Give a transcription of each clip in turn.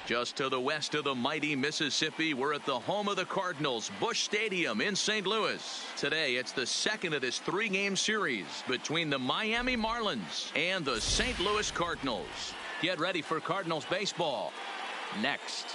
Just to the west of the mighty Mississippi, we're at the home of the Cardinals, Busch Stadium in St. Louis. Today, it's the second of this three-game series between the Miami Marlins and the St. Louis Cardinals. Get ready for Cardinals baseball next.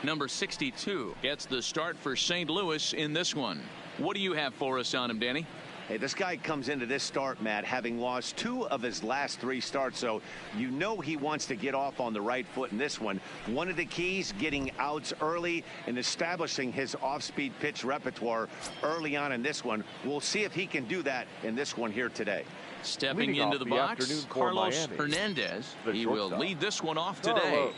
Number 62 gets the start for St. Louis in this one. What do you have for us on him, Danny? Hey, this guy comes into this start, Matt, having lost 2 of his last 3 starts, so you know he wants to get off on the right foot in this one. One of the keys, getting outs early and establishing his off-speed pitch repertoire early on in this one. We'll see if he can do that in this one here today. Stepping into the box, Carlos Hernandez. He will lead this one off today.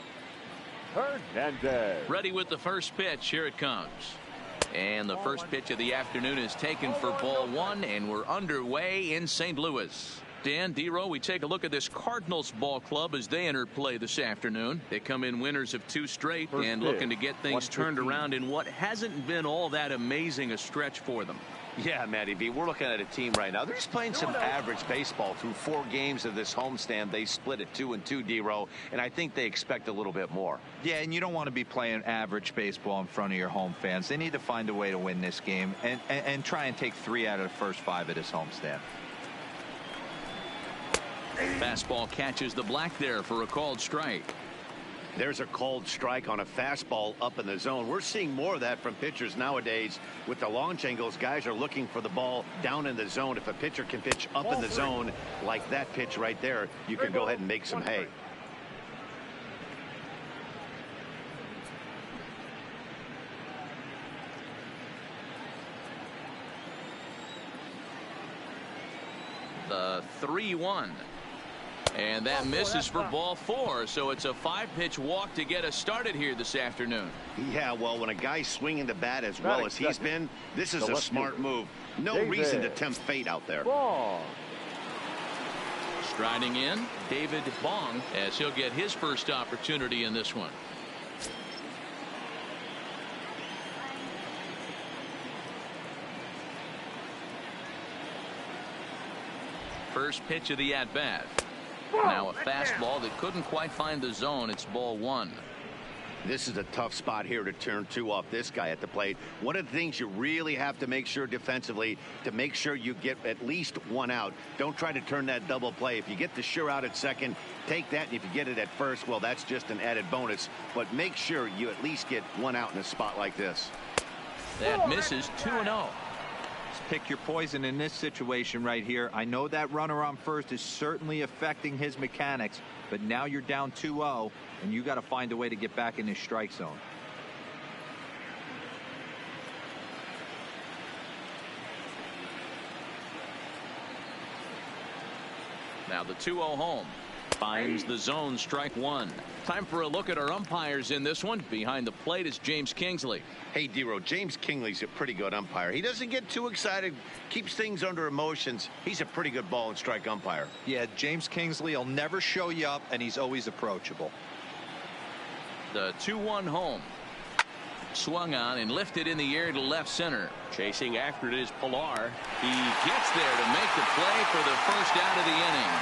Hernandez. Ready with the first pitch. Here it comes. And the first pitch of the afternoon is taken for ball 1, and we're underway in St. Louis. Dan, D-Row, we take a look at this Cardinals ball club as they enter play this afternoon. They come in winners of 2 straight and looking to get things turned around in what hasn't been all that amazing a stretch for them. Yeah, Matty B, we're looking at a team right now. They're just playing some average baseball through 4 games of this homestand. They split it 2-2, D-Row, and I think they expect a little bit more. Yeah, and you don't want to be playing average baseball in front of your home fans. They need to find a way to win this game and try and take 3 out of the first 5 of this homestand. Fastball catches the black there for a called strike. There's a called strike on a fastball up in the zone. We're seeing more of that from pitchers nowadays. With the launch angles, guys are looking for the ball down in the zone. If a pitcher can pitch up in the zone like that pitch right there, you can go ahead and make some hay. The 3-1. And that misses for ball 4, so it's a 5-pitch walk to get us started here this afternoon. Yeah, well, when a guy's swinging the bat as well as he's been, this is a smart move. No reason to tempt fate out there. Striding in, David Bong, as he'll get his first opportunity in this one. First pitch of the at-bat. Now a fastball that couldn't quite find the zone. It's ball 1. This is a tough spot here to turn 2 off this guy at the plate. One of the things you really have to make sure defensively to make sure you get at least 1 out. Don't try to turn that double play. If you get the sure out at second, take that. And if you get it at first, well, that's just an added bonus. But make sure you at least get 1 out in a spot like this. That misses 2-0. Pick your poison in this situation right here. I know that runner on first is certainly affecting his mechanics, but now you're down 2-0 and you got to find a way to get back in this strike zone. Now the 2-0 home. Finds the zone, strike 1. Time for a look at our umpires in this one. Behind the plate is James Kingsley. Hey, D-Row, James Kingsley's a pretty good umpire. He doesn't get too excited, keeps things under emotions. He's a pretty good ball and strike umpire. Yeah, James Kingsley will never show you up, and he's always approachable. The 2-1 home. Swung on and lifted in the air to left center. Chasing after it is Pilar. He gets there to make the play for the first out of the inning.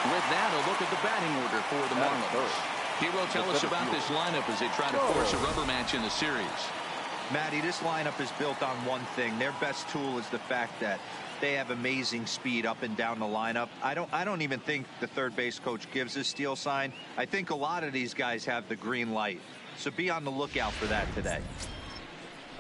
With that, a look at the batting order for the Marlins. Hero, tell us about this lineup as they try to force a rubber match in the series. Matty, this lineup is built on one thing. Their best tool is the fact that they have amazing speed up and down the lineup. I don't even think the third base coach gives a steal sign. I think a lot of these guys have the green light. So be on the lookout for that today.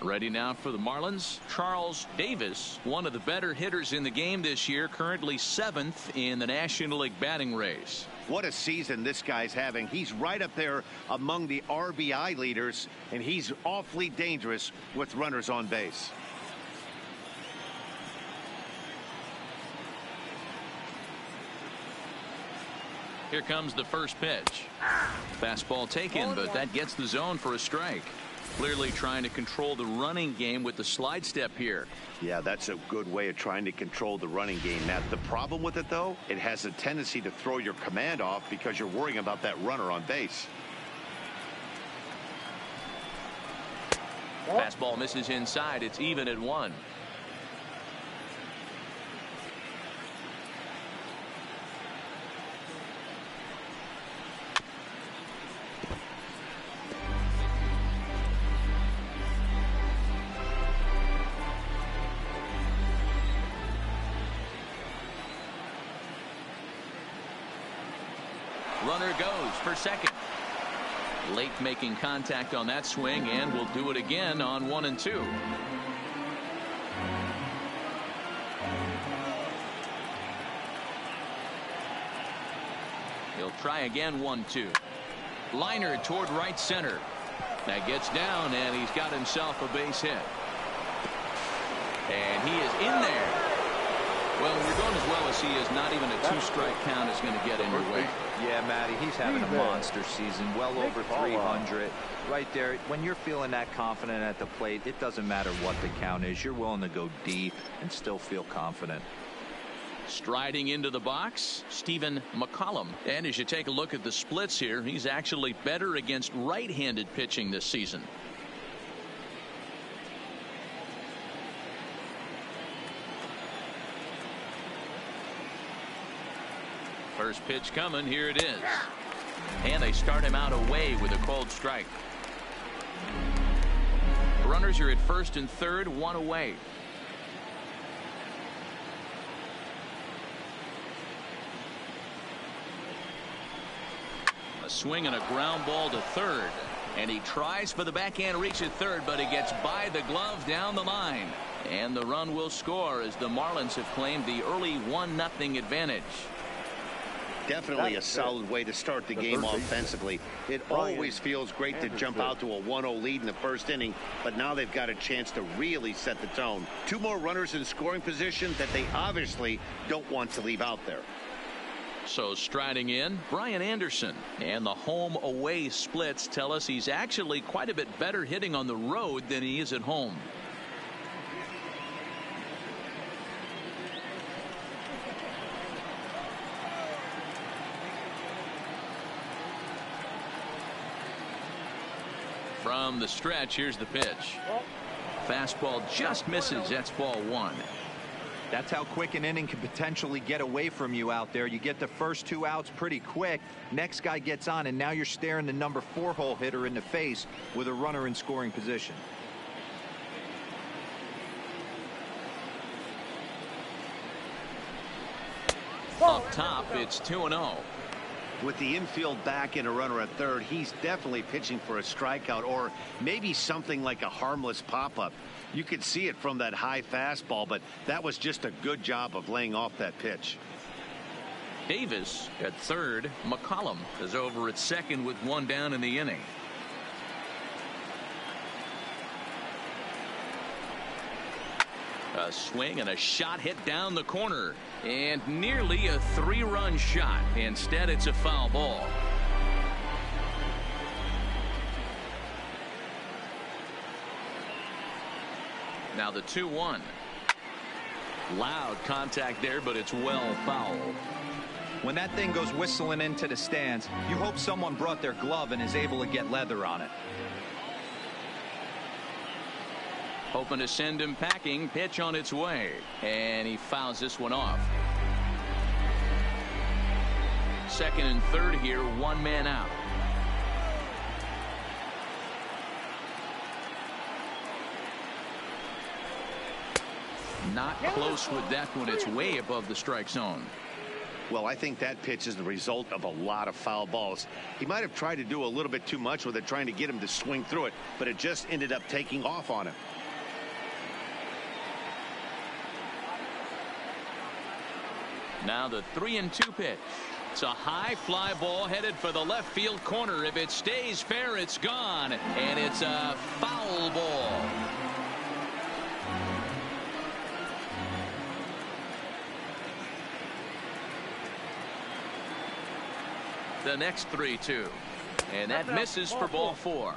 Ready now for the Marlins, Charles Davis, one of the better hitters in the game this year, currently 7th in the National League batting race. What a season this guy's having. He's right up there among the RBI leaders, and he's awfully dangerous with runners on base. Here comes the first pitch. Fastball taken, but that gets the zone for a strike. Clearly trying to control the running game with the slide step here. Yeah, that's a good way of trying to control the running game. Now, the problem with it, though, it has a tendency to throw your command off because you're worrying about that runner on base. Fastball misses inside. It's even at 1. Runner goes for second. Late making contact on that swing, and will do it again on 1 and 2. He'll try again. 1-2. Liner toward right center. That gets down, and he's got himself a base hit. And he is in there. Well, when you're going as well as he is, not even a 2-strike count is going to get in your way. Yeah, Matty, he's having a monster season, well over 300. Right there, when you're feeling that confident at the plate, it doesn't matter what the count is. You're willing to go deep and still feel confident. Striding into the box, Stephen McCollum. And as you take a look at the splits here, he's actually better against right-handed pitching this season. First pitch coming. Here it is. And they start him out away with a cold strike. Runners are at first and third, 1 away. A swing and a ground ball to third. And he tries for the backhand reach at third, but he gets by the glove down the line. And the run will score as the Marlins have claimed the early 1-0 advantage. Definitely a solid way to start the game offensively. It always feels great to jump out to a 1-0 lead in the first inning, but now they've got a chance to really set the tone. 2 more runners in scoring position that they obviously don't want to leave out there. So striding in, Brian Anderson. And the home away splits tell us he's actually quite a bit better hitting on the road than he is at home. From the stretch, here's the pitch. Fastball just misses. That's ball 1. That's how quick an inning can potentially get away from you out there. You get the first 2 outs pretty quick. Next guy gets on, and now you're staring the number 4 hole hitter in the face with a runner in scoring position. Up top, it's 2-0. With the infield back and a runner at third, he's definitely pitching for a strikeout or maybe something like a harmless pop-up. You could see it from that high fastball, but that was just a good job of laying off that pitch. Davis at third. McCollum is over at second with 1 down in the inning. A swing and a shot hit down the corner, and nearly a 3-run shot. Instead, it's a foul ball. Now the 2-1. Loud contact there, but it's well foul. When that thing goes whistling into the stands, you hope someone brought their glove and is able to get leather on it. Hoping to send him packing. Pitch on its way, and he fouls this one off. Second and third here, 1 man out. Not close with that one. It's way above the strike zone. Well, I think that pitch is the result of a lot of foul balls. He might have tried to do a little bit too much with it, trying to get him to swing through it, but it just ended up taking off on him. Now the 3-2 pitch. It's a high fly ball headed for the left field corner. If it stays fair, it's gone, and it's a foul ball. The next 3-2, and that misses for ball 4.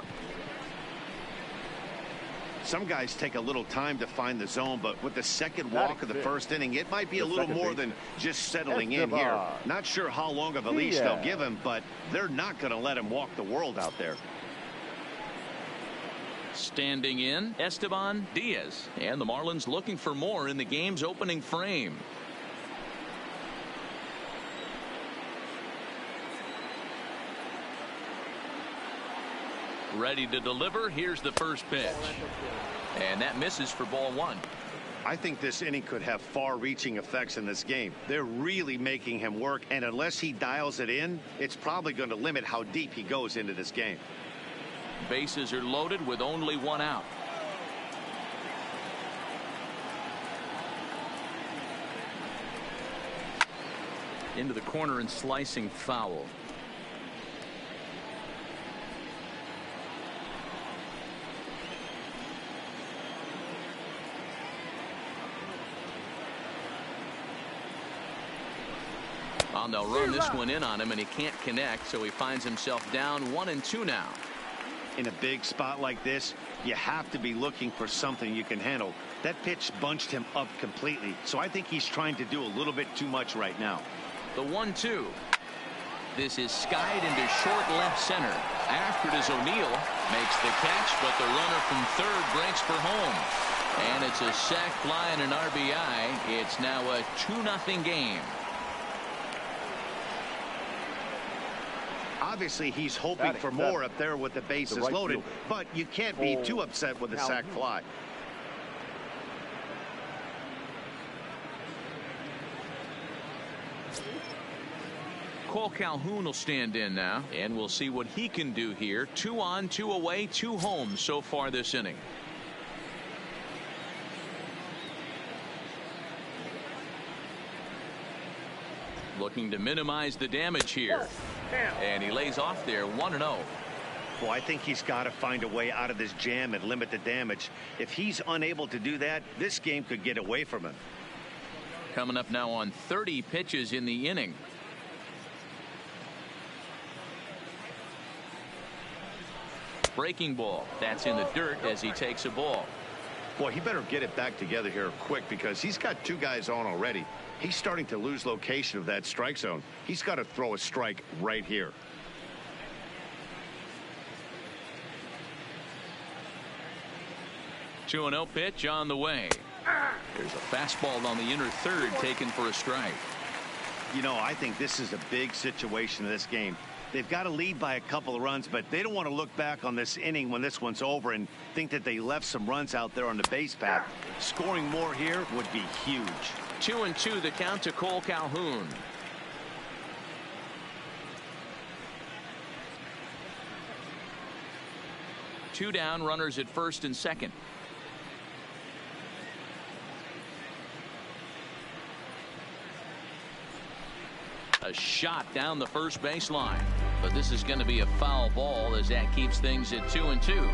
Some guys take a little time to find the zone, but with the second walk of the first inning, it might be a little more than just settling in here. Not sure how long of a leash they'll give him, but they're not going to let him walk the world out there. Standing in, Esteban Diaz, and the Marlins looking for more in the game's opening frame. Ready to deliver. Here's the first pitch, and that misses for ball 1. I think this inning could have far-reaching effects in this game. They're really making him work, and unless he dials it in, it's probably going to limit how deep he goes into this game. Bases are loaded with only one out. Into the corner and slicing foul. They'll run this one in on him, and he can't connect, so he finds himself down 1-2 now. In a big spot like this, you have to be looking for something you can handle. That pitch bunched him up completely, so I think he's trying to do a little bit too much right now. The 1-2. This is skied into short left center. After it is O'Neill makes the catch, but the runner from third breaks for home. And it's a sac fly and an RBI. It's now a 2-0 game. Obviously, he's hoping for more up there with the bases loaded, but you can't be too upset with a sac fly. Cole Calhoun will stand in now, and we'll see what he can do here. 2 on, 2 away, 2 home so far this inning. Looking to minimize the damage here. And he lays off there 1-0. Well, I think he's got to find a way out of this jam and limit the damage. If he's unable to do that, this game could get away from him. Coming up now on 30 pitches in the inning. Breaking ball. That's in the dirt as he takes a ball. Boy, he better get it back together here quick, because he's got 2 guys on already. He's starting to lose location of that strike zone. He's got to throw a strike right here. Two and 0 pitch on the way. There's a fastball on the inner third taken for a strike. You know, I think this is a big situation in this game. They've got to lead by a couple of runs, but they don't want to look back on this inning when this one's over and think that they left some runs out there on the base path. Scoring more here would be huge. 2-2 the count to Cole Calhoun. Two down, runners at first and second. A shot down the first baseline, but this is going to be a foul ball as that keeps things at 2-2.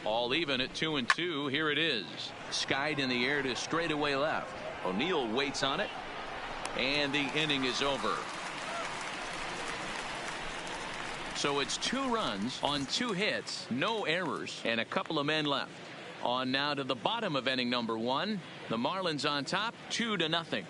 All even at 2-2. Here it is, skied in the air to straightaway left. O'Neill waits on it, and the inning is over. So it's 2 runs on 2 hits, no errors, and a couple of men left. On now to the bottom of inning number 1. The Marlins on top, 2-0.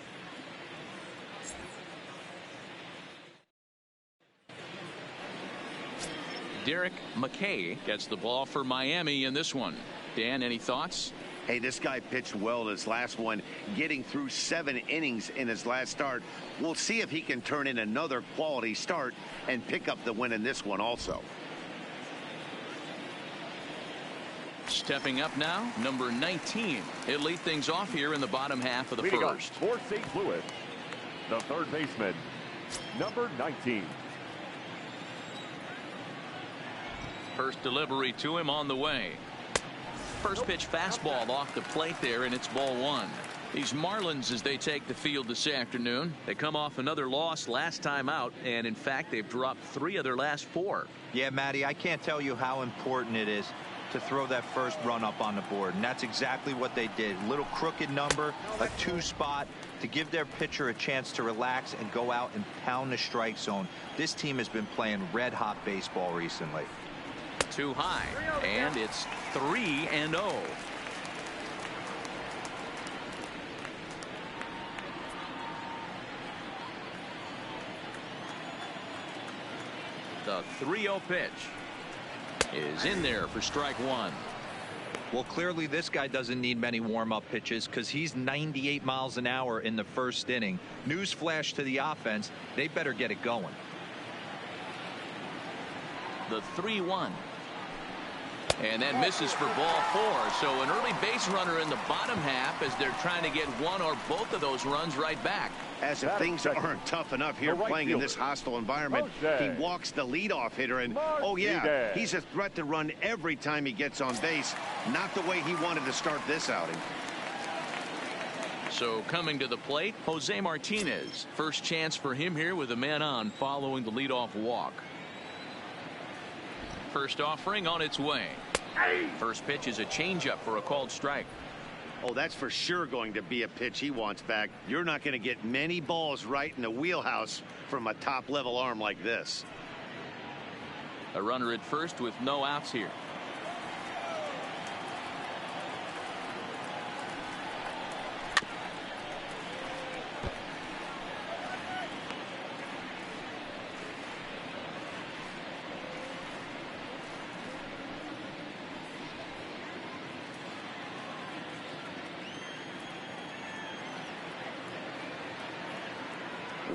Derek McKay gets the ball for Miami in this one. Dan, any thoughts? Hey, this guy pitched well in his last one, getting through 7 innings in his last start. We'll see if he can turn in another quality start and pick up the win in this one also. Stepping up now, number 19. He'll lead things off here in the bottom half of the first. For St. Louis, the third baseman, number 19. First delivery to him on the way. First pitch fastball off the plate there, and it's ball 1. These Marlins, as they take the field this afternoon, they come off another loss last time out, and in fact they've dropped 3 of their last 4. Yeah, Matty, I can't tell you how important it is to throw that first run up on the board, and that's exactly what they did. Little crooked number, a 2 spot to give their pitcher a chance to relax and go out and pound the strike zone. This team has been playing red hot baseball recently. Too high, and it's 3-0. The 3-0 pitch is in there for strike 1. Well, clearly this guy doesn't need many warm-up pitches because he's 98 miles an hour in the first inning. Newsflash to the offense, they better get it going. The 3-1. And that misses for ball 4. So an early base runner in the bottom half as they're trying to get one or both of those runs right back. As if things aren't tough enough here playing in this hostile environment, he walks the leadoff hitter, and oh yeah, he's a threat to run every time he gets on base. Not the way he wanted to start this outing. So coming to the plate, Jose Martinez. First chance for him here with a man on following the leadoff walk. First offering on its way. First pitch is a changeup for a called strike. Oh, that's for sure going to be a pitch he wants back. You're not going to get many balls right in the wheelhouse from a top-level arm like this. A runner at first with no outs here.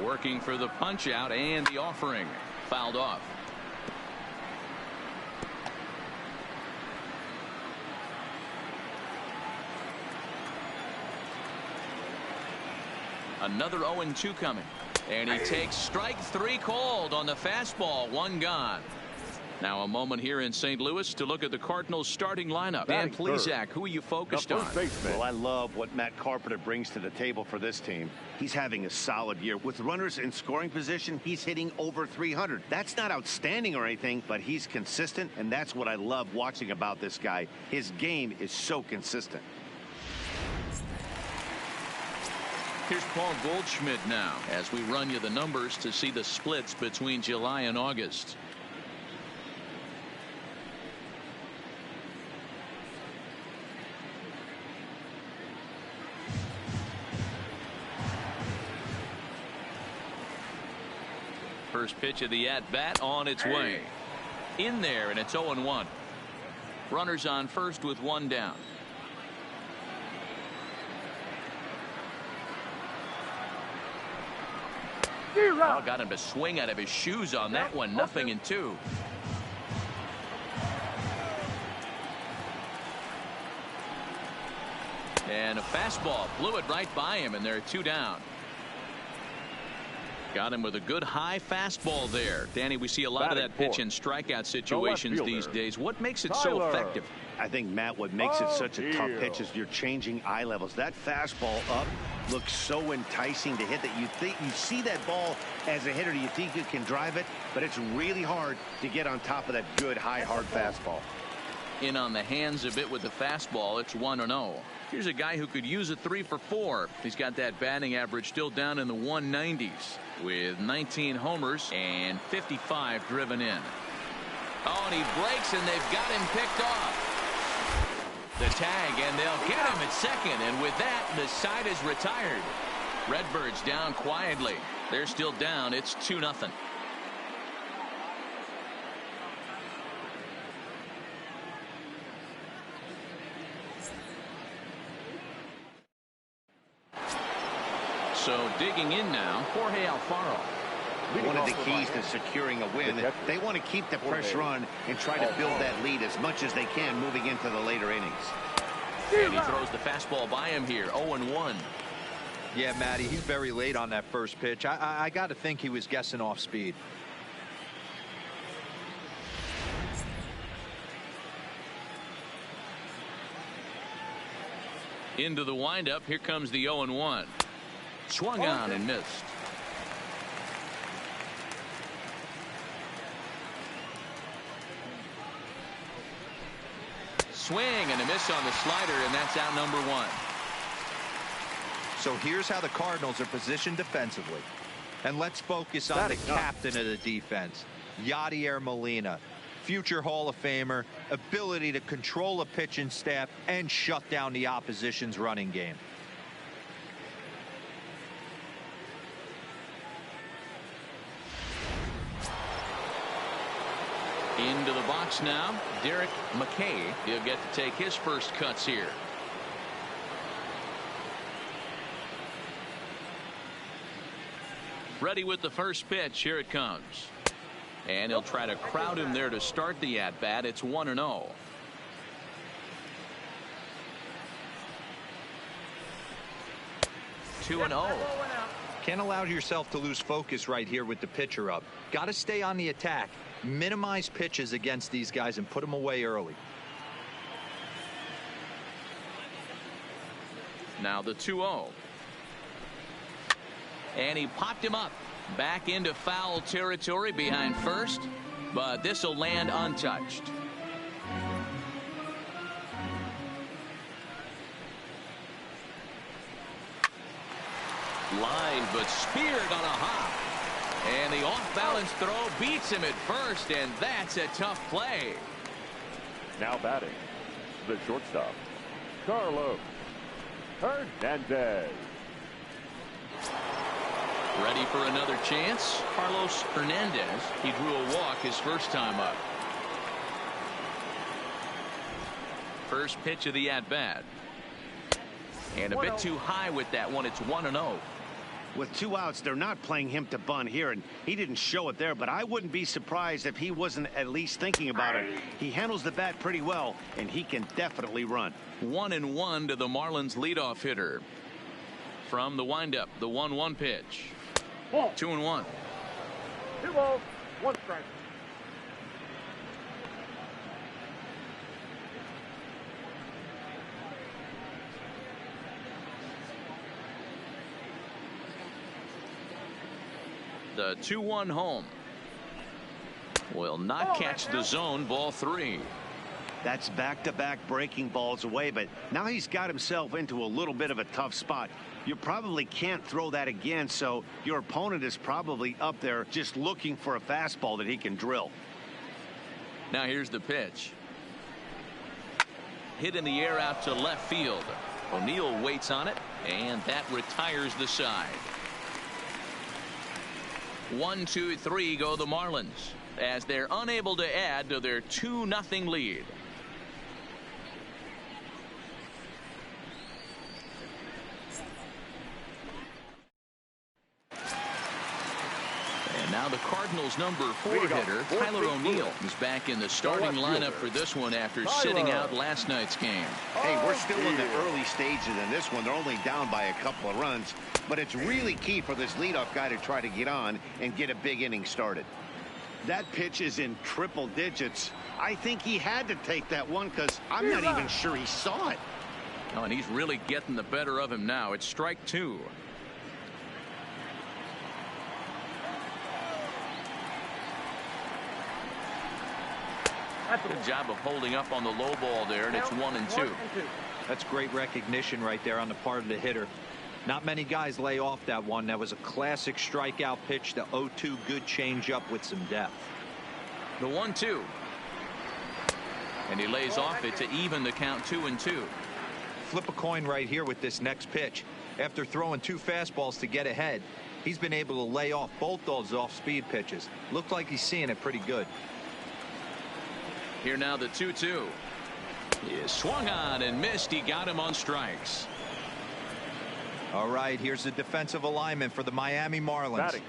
Working for the punch out, and the offering fouled off. Another 0-2 coming, and he takes strike 3 called on the fastball. 1 gone. Now a moment here in St. Louis to look at the Cardinals starting lineup. And please, Zach, who are you focused on? Well, I love what Matt Carpenter brings to the table for this team. He's having a solid year. With runners in scoring position, he's hitting over 300. That's not outstanding or anything, but he's consistent, and that's what I love watching about this guy. His game is so consistent. Here's Paul Goldschmidt now as we run you the numbers to see the splits between July and August. First pitch of the at-bat on its way. In there, and it's 0-1. Runners on first with 1 down. Oh, got him to swing out of his shoes on that one. 0-2. And a fastball blew it right by him, and they're 2 down. Got him with a good high fastball there. Danny, we see a lot of that pitch in strikeout situations these days. What makes it so effective? I think, Matt, what makes it such a tough pitch is you're changing eye levels. That fastball up looks so enticing to hit that you see that ball as a hitter, you think you can drive it, but it's really hard to get on top of that good high hard fastball. In on the hands a bit with the fastball. It's 1-0. Here's a guy who could use a 3 for 4. He's got that batting average still down in the 190s with 19 homers and 55 driven in. Oh, and he breaks, and they've got him picked off. The tag, and they'll get him at second, and with that, the side is retired. Redbirds down quietly. They're still down. It's 2-0. So digging in now, Jorge Alfaro. One of the keys to securing a win, they want to keep the pressure on and try to build that lead as much as they can moving into the later innings. And he throws the fastball by him here. 0-1. Yeah, Matty, he's very late on that first pitch. I got to think he was guessing off speed. Into the windup. Here comes the 0-1. Swung on and missed. Swing and a miss on the slider, and that's out number 1. So here's how the Cardinals are positioned defensively. And let's focus on the captain of the defense, Yadier Molina. Future Hall of Famer, ability to control a pitching staff and shut down the opposition's running game. Into the box now, Derek McKay. He'll get to take his first cuts here. Ready with the first pitch. Here it comes. And he'll try to crowd him there to start the at-bat. It's 1-0. Two and 0. Can't allow yourself to lose focus right here with the pitcher up. Got to stay on the attack. Minimize pitches against these guys and put them away early. Now the 2-0. And he popped him up. Back into foul territory behind first. But this will land untouched. Line, but speared on a hop. And the off-balance throw beats him at first, and that's a tough play. Now batting, the shortstop, Carlos Hernandez. Ready for another chance. Carlos Hernandez. He drew a walk his first time up. First pitch of the at-bat. And a bit too high with that one. It's 1-0. With 2 outs, they're not playing him to bunt here, and he didn't show it there, but I wouldn't be surprised if he wasn't at least thinking about it. He handles the bat pretty well, and he can definitely run. 1-1 to the Marlins leadoff hitter. From the windup, the 1-1 pitch. 2-1. 2 balls, 1 strike. The 2-1 home. Will not catch the zone. Ball 3. That's back-to-back breaking balls away, but now he's got himself into a little bit of a tough spot. You probably can't throw that again, so your opponent is probably up there just looking for a fastball that he can drill. Now here's the pitch. Hit in the air out to left field. O'Neill waits on it, and that retires the side. 1-2-3 go the Marlins as they're unable to add to their 2-0 lead. And now the Cardinals' number 4 hitter, Tyler O'Neill, is back in the starting lineup for this one after sitting out last night's game. Hey, we're still in the early stages in this one. They're only down by a couple of runs, but it's really key for this leadoff guy to try to get on and get a big inning started. That pitch is in triple digits. I think he had to take that one because I'm not even sure he saw it. Oh, and he's really getting the better of him now. It's strike 2. Good job of holding up on the low ball there, and it's 1-2. That's great recognition right there on the part of the hitter. Not many guys lay off that one. That was a classic strikeout pitch. The 0-2 good changeup with some depth. The 1-2. And he lays off it to even the count 2-2. Flip a coin right here with this next pitch. After throwing 2 fastballs to get ahead, he's been able to lay off both those off-speed pitches. Looked like he's seeing it pretty good. Here now the 2-2. He is swung on and missed. He got him on strikes. All right, here's the defensive alignment for the Miami Marlins.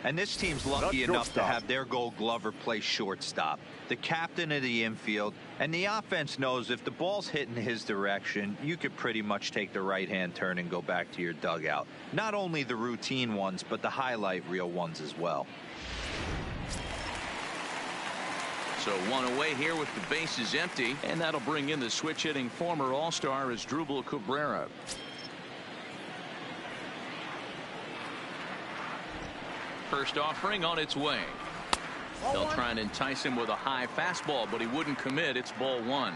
And this team's lucky enough to have their Gold Glover play shortstop, the captain of the infield, and the offense knows if the ball's hitting his direction, you could pretty much take the right-hand turn and go back to your dugout. Not only the routine ones, but the highlight reel ones as well. So 1 away here with the bases empty, and that'll bring in the switch-hitting former All-Star Asdrubal Cabrera. First offering on its way. They'll try and entice him with a high fastball, but he wouldn't commit. It's ball 1.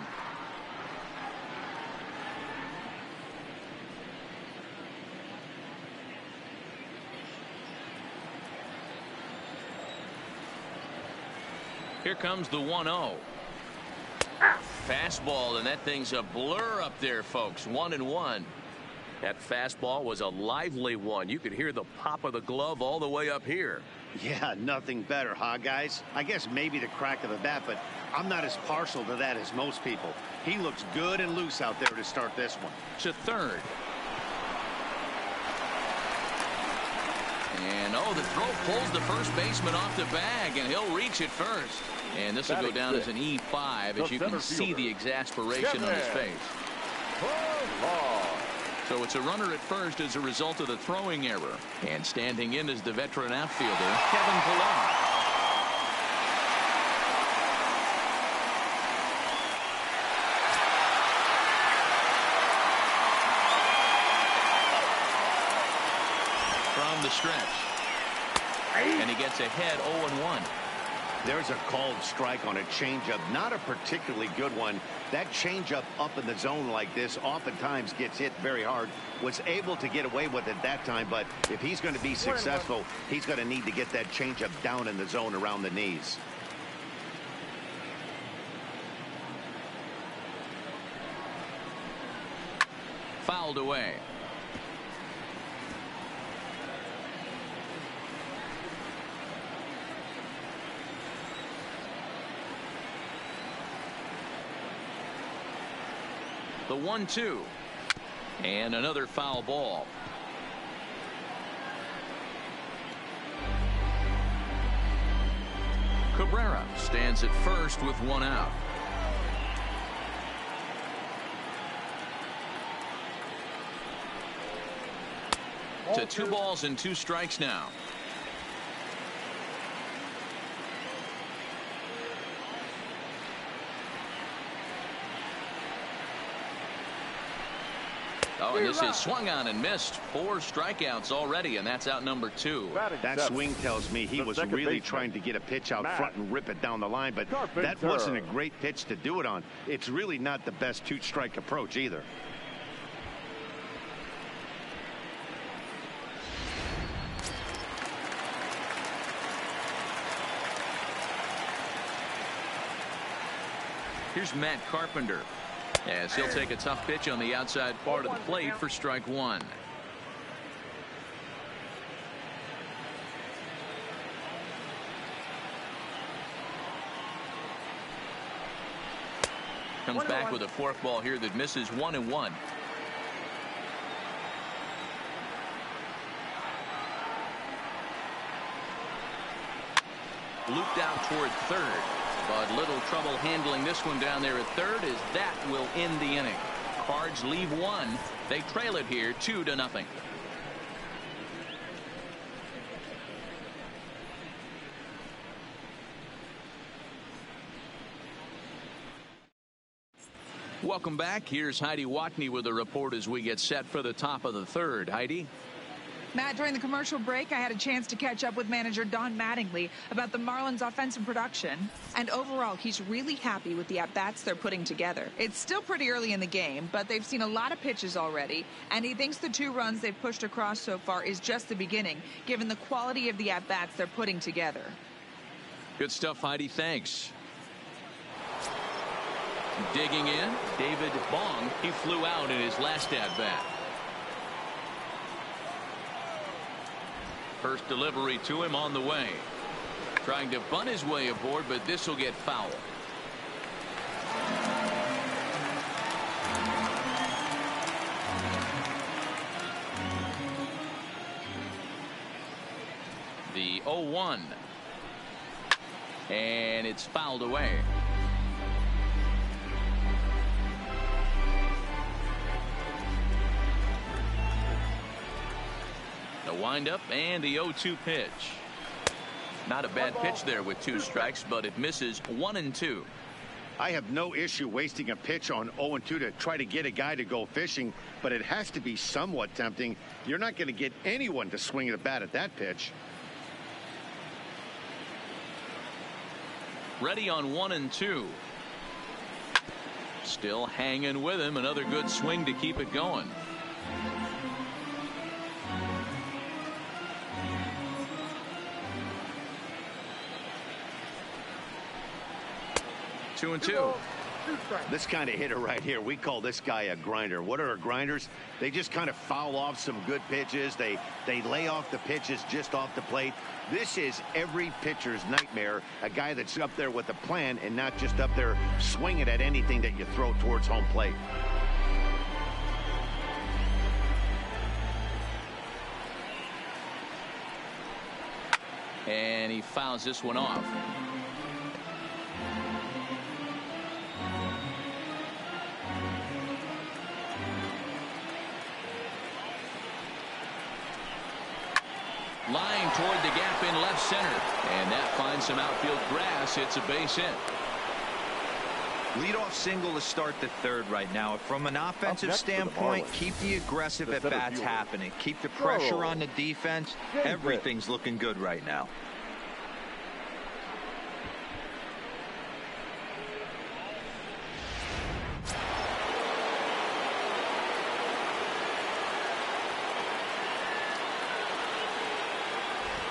Here comes the 1-0. Fastball, and that thing's a blur up there, folks. 1-1. That fastball was a lively one. You could hear the pop of the glove all the way up here. Yeah, nothing better, huh, guys? I guess maybe the crack of the bat, but I'm not as partial to that as most people. He looks good and loose out there to start this one. To third. And the throw pulls the first baseman off the bag, and he'll reach it first. And this will go down as an E5, as you can see the exasperation on his face. So it's a runner at first as a result of the throwing error. And standing in is the veteran outfielder, Kevin Pillar. From the stretch. And he gets ahead 0-1. There's a called strike on a changeup, not a particularly good one. That changeup up in the zone like this oftentimes gets hit very hard. Was able to get away with it that time, but if he's going to be successful, he's going to need to get that changeup down in the zone around the knees. Fouled away. The 1-2. And another foul ball. Cabrera stands at first with one out. To 2 balls and 2 strikes now. Oh, and this is swung on and missed. 4 strikeouts already, and that's out number 2. That swing tells me he was really trying to get a pitch out front and rip it down the line, but that wasn't a great pitch to do it on. It's really not the best 2-strike approach either. Here's Matt Carpenter, as he'll take a tough pitch on the outside part of the plate for strike 1. Comes back with a forkball here that misses 1-1. Looped out toward third. But little trouble handling this one down there at third, as that will end the inning. Cards leave 1. They trail it here 2-0. Welcome back. Here's Heidi Watney with a report as we get set for the top of the third. Heidi? Matt, during the commercial break, I had a chance to catch up with manager Don Mattingly about the Marlins' offensive production. And overall, he's really happy with the at-bats they're putting together. It's still pretty early in the game, but they've seen a lot of pitches already. And he thinks the 2 runs they've pushed across so far is just the beginning, given the quality of the at-bats they're putting together. Good stuff, Heidi. Thanks. Digging in, David Bong. He flew out in his last at-bat. First delivery to him on the way. Trying to bunt his way aboard, but this will get foul. The 0-1. And it's fouled away. The windup and the 0-2 pitch. Not a bad pitch there with 2 strikes, but it misses 1-2. I have no issue wasting a pitch on 0-2 to try to get a guy to go fishing, but it has to be somewhat tempting. You're not going to get anyone to swing the bat at that pitch. Ready on 1-2. Still hanging with him. Another good swing to keep it going. 2-2. This kind of hitter right here, we call this guy a grinder. What are grinders? They just kind of foul off some good pitches. They lay off the pitches just off the plate. This is every pitcher's nightmare, a guy that's up there with a plan and not just up there swinging at anything that you throw towards home plate. And he fouls this one off. Line toward the gap in left center. And that finds some outfield grass. It's a base hit. Leadoff single to start the third right now. From an offensive standpoint, keep the aggressive at-bats happening. Keep the pressure on the defense. Everything's looking good right now.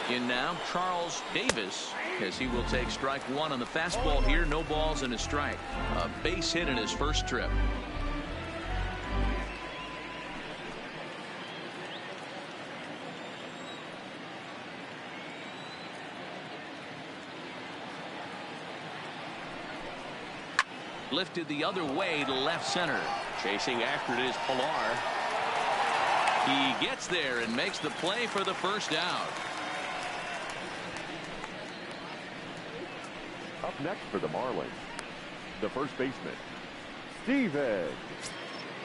In now, Charles Davis, as he will take strike one on the fastball here. No balls and a strike. A base hit in his first trip. Lifted the other way to left center. Chasing after it is Pilar. He gets there and makes the play for the first out. Up next for the Marlins, the first baseman, Steven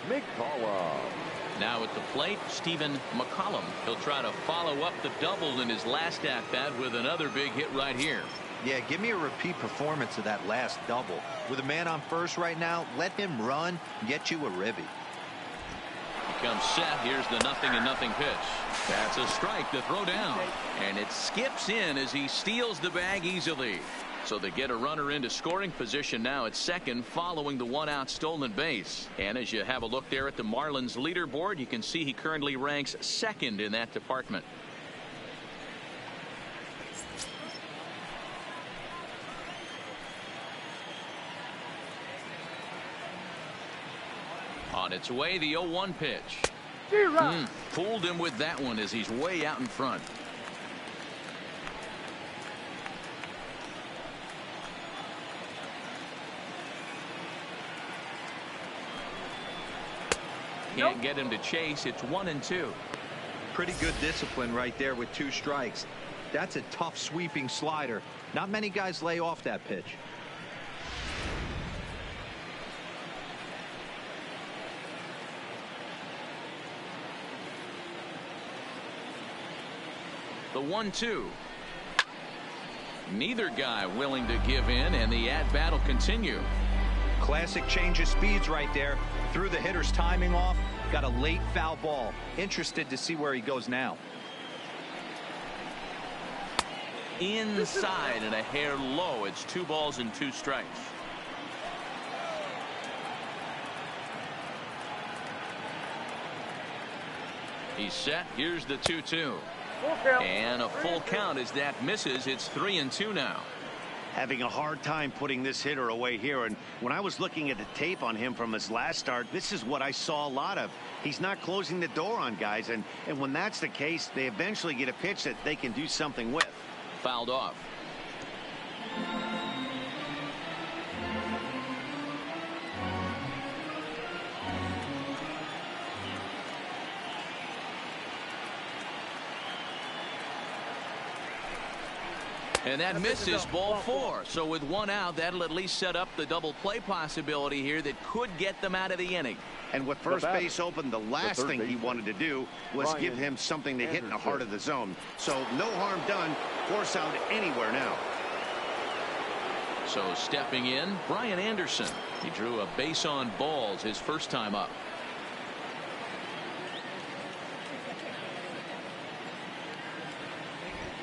McCollum. Now at the plate, Stephen McCollum. He'll try to follow up the double in his last at-bat with another big hit right here. Yeah, give me a repeat performance of that last double. With a man on first right now, let him run, get you a ribby. He comes set. Here's the 0-0 pitch. That's a strike to throw down. And it skips in as he steals the bag easily. So they get a runner into scoring position now at second following the one-out stolen base. And as you have a look there at the Marlins leaderboard, you can see he currently ranks second in that department. On its way, the 0-1 pitch. Fooled him with that one as he's way out in front. Can't get him to chase. It's 1-2. Pretty good discipline right there with 2 strikes. That's a tough sweeping slider. Not many guys lay off that pitch. The 1-2. Neither guy willing to give in, and the at-bat will continue. Classic change of speeds right there. Threw the hitter's timing off. Got a late foul ball. Interested to see where he goes now. Inside and a hair low. It's 2 balls and 2 strikes. He's set. Here's the 2-2. And a full count as that misses. It's 3-2 now. Having a hard time putting this hitter away here, and when I was looking at the tape on him from his last start, this is what I saw a lot of. He's not closing the door on guys, and when that's the case, they eventually get a pitch that they can do something with. Fouled off. And that misses ball 4. So with 1 out, that'll at least set up the double play possibility here that could get them out of the inning. And with first base open, the last thing he wanted to do was give him something to hit in the heart of the zone. So no harm done. Force out anywhere now. So stepping in, Brian Anderson. He drew a base on balls his first time up.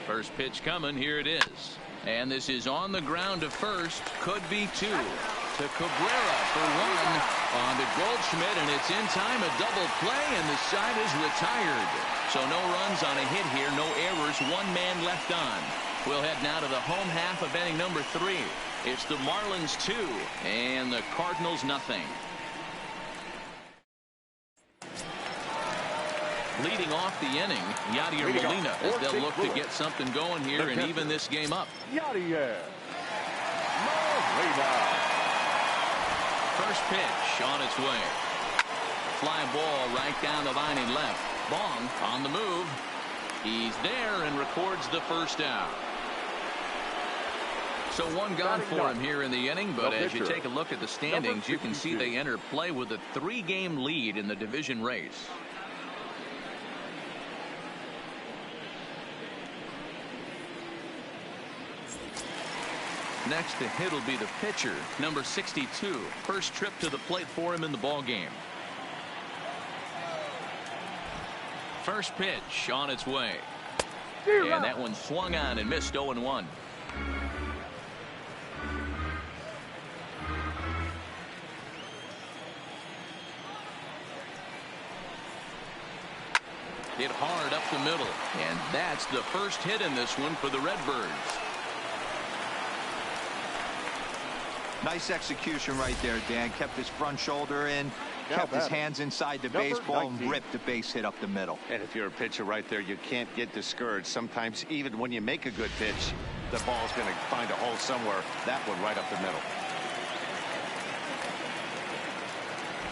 First pitch coming. Here it is. And this is on the ground to first. Could be 2. To Cabrera for 1 on to Goldschmidt, and it's in time. A double play, and the side is retired. So no runs on a hit here. No errors. 1 man left on. We'll head now to the home half of inning number 3. It's the Marlins 2 and the Cardinals nothing. Leading off the inning, Yadier Molina, as they'll look to get something going here and even this game up. Yadier Molina. First pitch on its way. Fly ball right down the line and left. Bong on the move. He's there and records the first out. So one gone for him here in the inning, but as you take a look at the standings, you can see they enter play with a 3-game lead in the division race. Next to hit will be the pitcher, number 62. First trip to the plate for him in the ball game. First pitch on its way. And that one swung on and missed. 0-1. Hit hard up the middle. And that's the first hit in this one for the Redbirds. Nice execution right there, Dan. Kept his front shoulder in, kept his hands inside the baseball, and ripped the base hit up the middle. And if you're a pitcher right there, you can't get discouraged. Sometimes even when you make a good pitch, the ball's going to find a hole somewhere. That one right up the middle.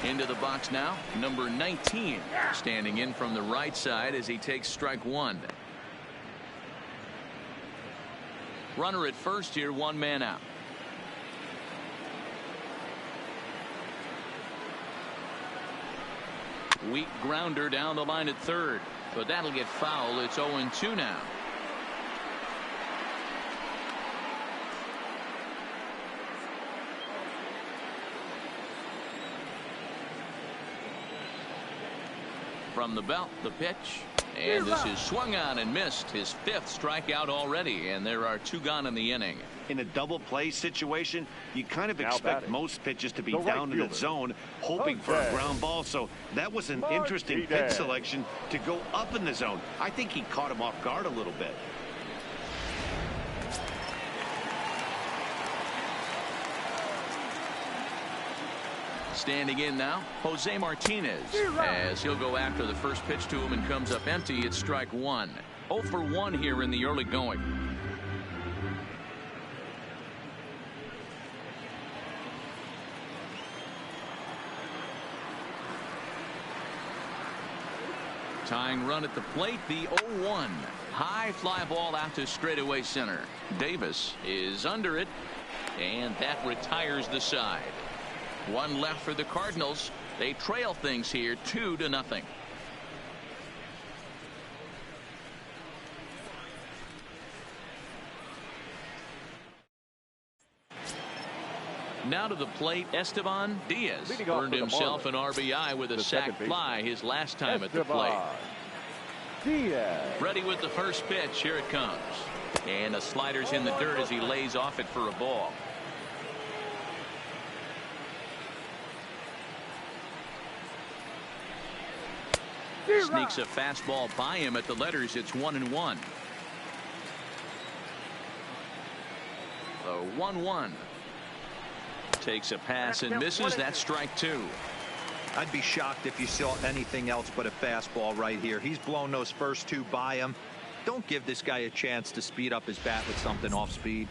Into the box now, number 19, standing in from the right side as he takes strike one. Runner at first here, 1 man out. Weak grounder down the line at third, but that'll get foul. It's 0-2 now. From the belt, the pitch, and this is swung on and missed. His 5th strikeout already, and there are 2 gone in the inning. In a double play situation, you kind of expect most pitches to be down in the zone, hoping for a ground ball. So that was an interesting pitch selection to go up in the zone. I think he caught him off guard a little bit. Standing in now, Jose Martinez, as he'll go after the first pitch to him and comes up empty. It's strike one. 0 for 1 here in the early going. Tying run at the plate, the 0-1. High fly ball out to straightaway center. Davis is under it, and that retires the side. 1 left for the Cardinals. They trail things here 2-0. Now to the plate, Esteban Diaz earned himself an RBI with a sac fly his last time at the plate. Ready with the first pitch. Here it comes. And the slider's in the dirt as he lays off it for a ball. Sneaks a fastball by him at the letters. It's 1-1. The 1-1. Takes a pass and misses. That's strike 2. I'd be shocked if you saw anything else but a fastball right here. He's blown those first 2 by him. Don't give this guy a chance to speed up his bat with something off speed.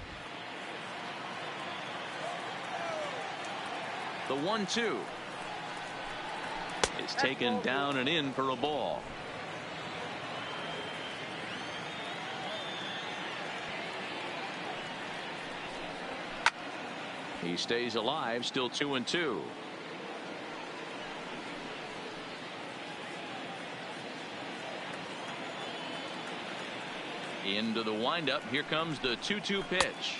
The 1-2 is taken down and in for a ball. He stays alive, still 2-2. Into the windup. Here comes the 2-2 pitch.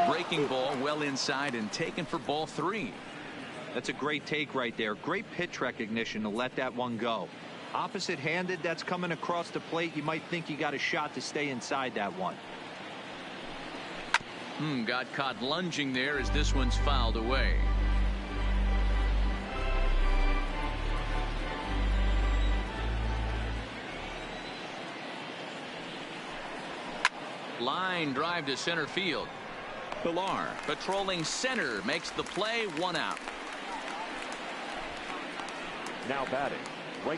Breaking ball well inside and taken for ball 3. That's a great take right there. Great pitch recognition to let that one go. Opposite handed, that's coming across the plate. You might think you got a shot to stay inside that one. Got caught lunging there as this one's fouled away. Line drive to center field. Pilar patrolling center makes the play. 1 out. Now batting.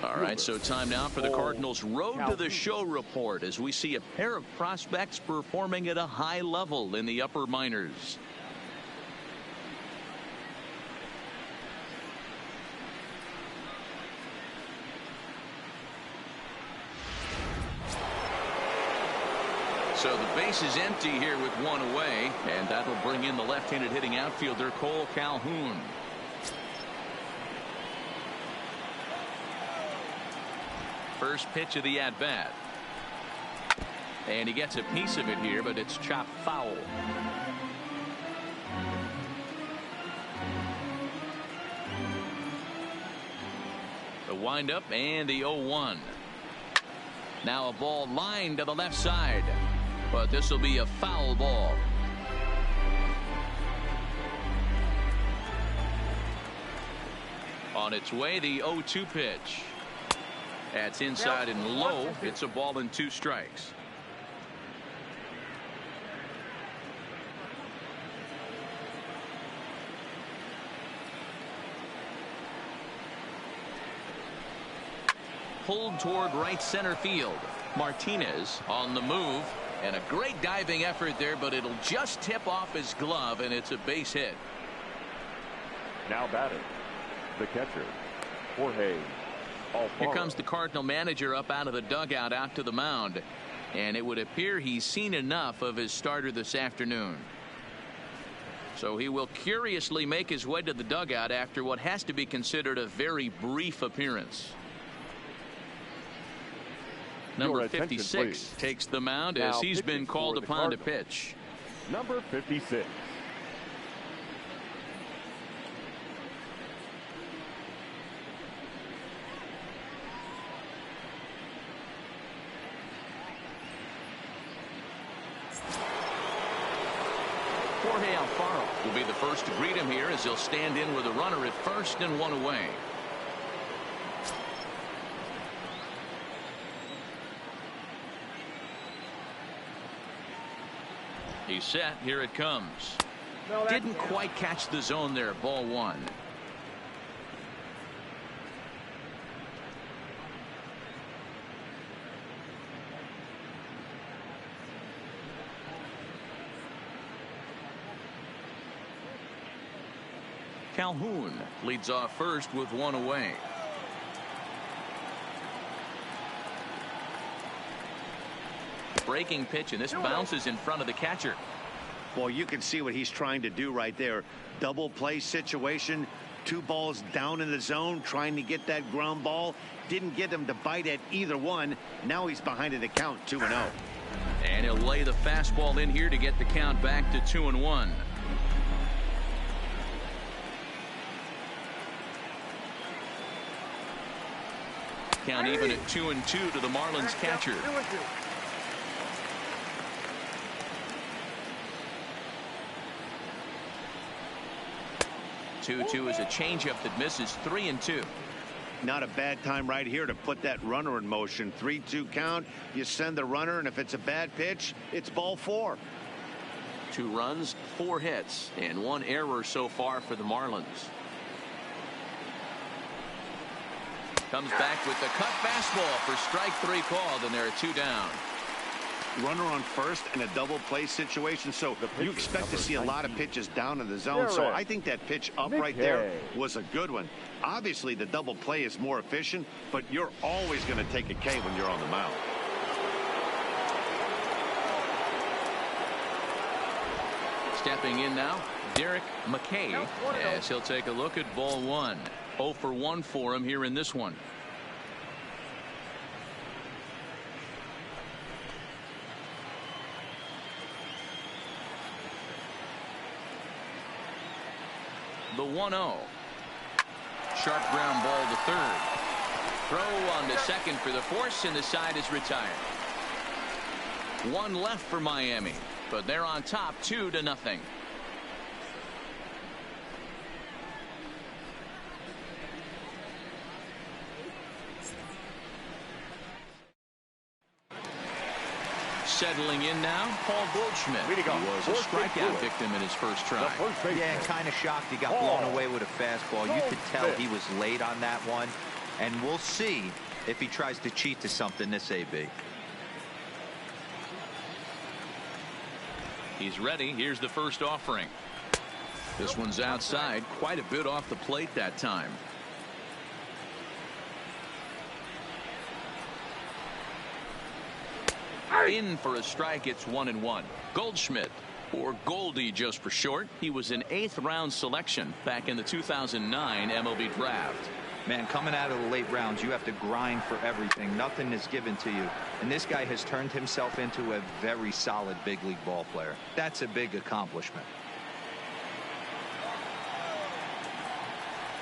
All right, so time now for the Cardinals' Road to the Show report as we see a pair of prospects performing at a high level in the upper minors. So the base is empty here with one away, and that'll bring in the left-handed hitting outfielder Cole Calhoun. First pitch of the at-bat. And he gets a piece of it here, but it's chopped foul. The windup and the 0-1. Now a ball lined to the left side, but this will be a foul ball. On its way, the 0-2 pitch. That's inside and low. It's a ball and 2 strikes. Pulled toward right center field. Martinez on the move, and a great diving effort there, but it'll just tip off his glove, and it's a base hit. Now batting, the catcher, Jorge. Here comes the Cardinal manager up out of the dugout out to the mound, and it would appear he's seen enough of his starter this afternoon. So he will curiously make his way to the dugout after what has to be considered a very brief appearance. Number 56 takes the mound as he's been called upon to pitch. Number 56. Jorge Alfaro will be the first to greet him here as he'll stand in with a runner at first and one away. He's set. Here it comes. Didn't quite catch the zone there. Ball 1. Calhoun leads off first with one away. Breaking pitch, and this bounces in front of the catcher. Well, you can see what he's trying to do right there. Double play situation. 2 balls down in the zone, trying to get that ground ball. Didn't get him to bite at either one. Now he's behind in the count, 2-0. And he'll lay the fastball in here to get the count back to 2-1. Count even at 2-2 to the Marlins catcher. 2-2 is a changeup that misses. 3-2. Not a bad time right here to put that runner in motion. 3-2 count. You send the runner, and if it's a bad pitch, it's ball 4. 2 runs, 4 hits, and 1 error so far for the Marlins. Comes back with the cut fastball for strike 3 called, and there are 2 down. Runner on first in a double play situation, so you expect to see a lot of pitches down in the zone. So I think that pitch up right there was a good one. Obviously the double play is more efficient, but you're always going to take a K when you're on the mound. Stepping in now, Derek McKay, as he'll take a look at ball 1. 0 for 1 for him here in this one. The 1-0. Sharp ground ball to third. Throw on to second for the force, and the side is retired. 1 left for Miami, but they're on top 2-0. Settling in now, Paul Goldschmidt. He was a strikeout victim in his first try. Yeah, kind of shocked he got blown away with a fastball. You could tell he was late on that one, and we'll see if he tries to cheat to something this AB. He's ready. Here's the first offering. This one's outside, quite a bit off the plate that time. In for a strike. It's 1-1. Goldschmidt, or Goldie just for short. He was an 8th round selection back in the 2009 MLB draft. Man, coming out of the late rounds, you have to grind for everything. Nothing is given to you. And this guy has turned himself into a very solid big league ball player. That's a big accomplishment.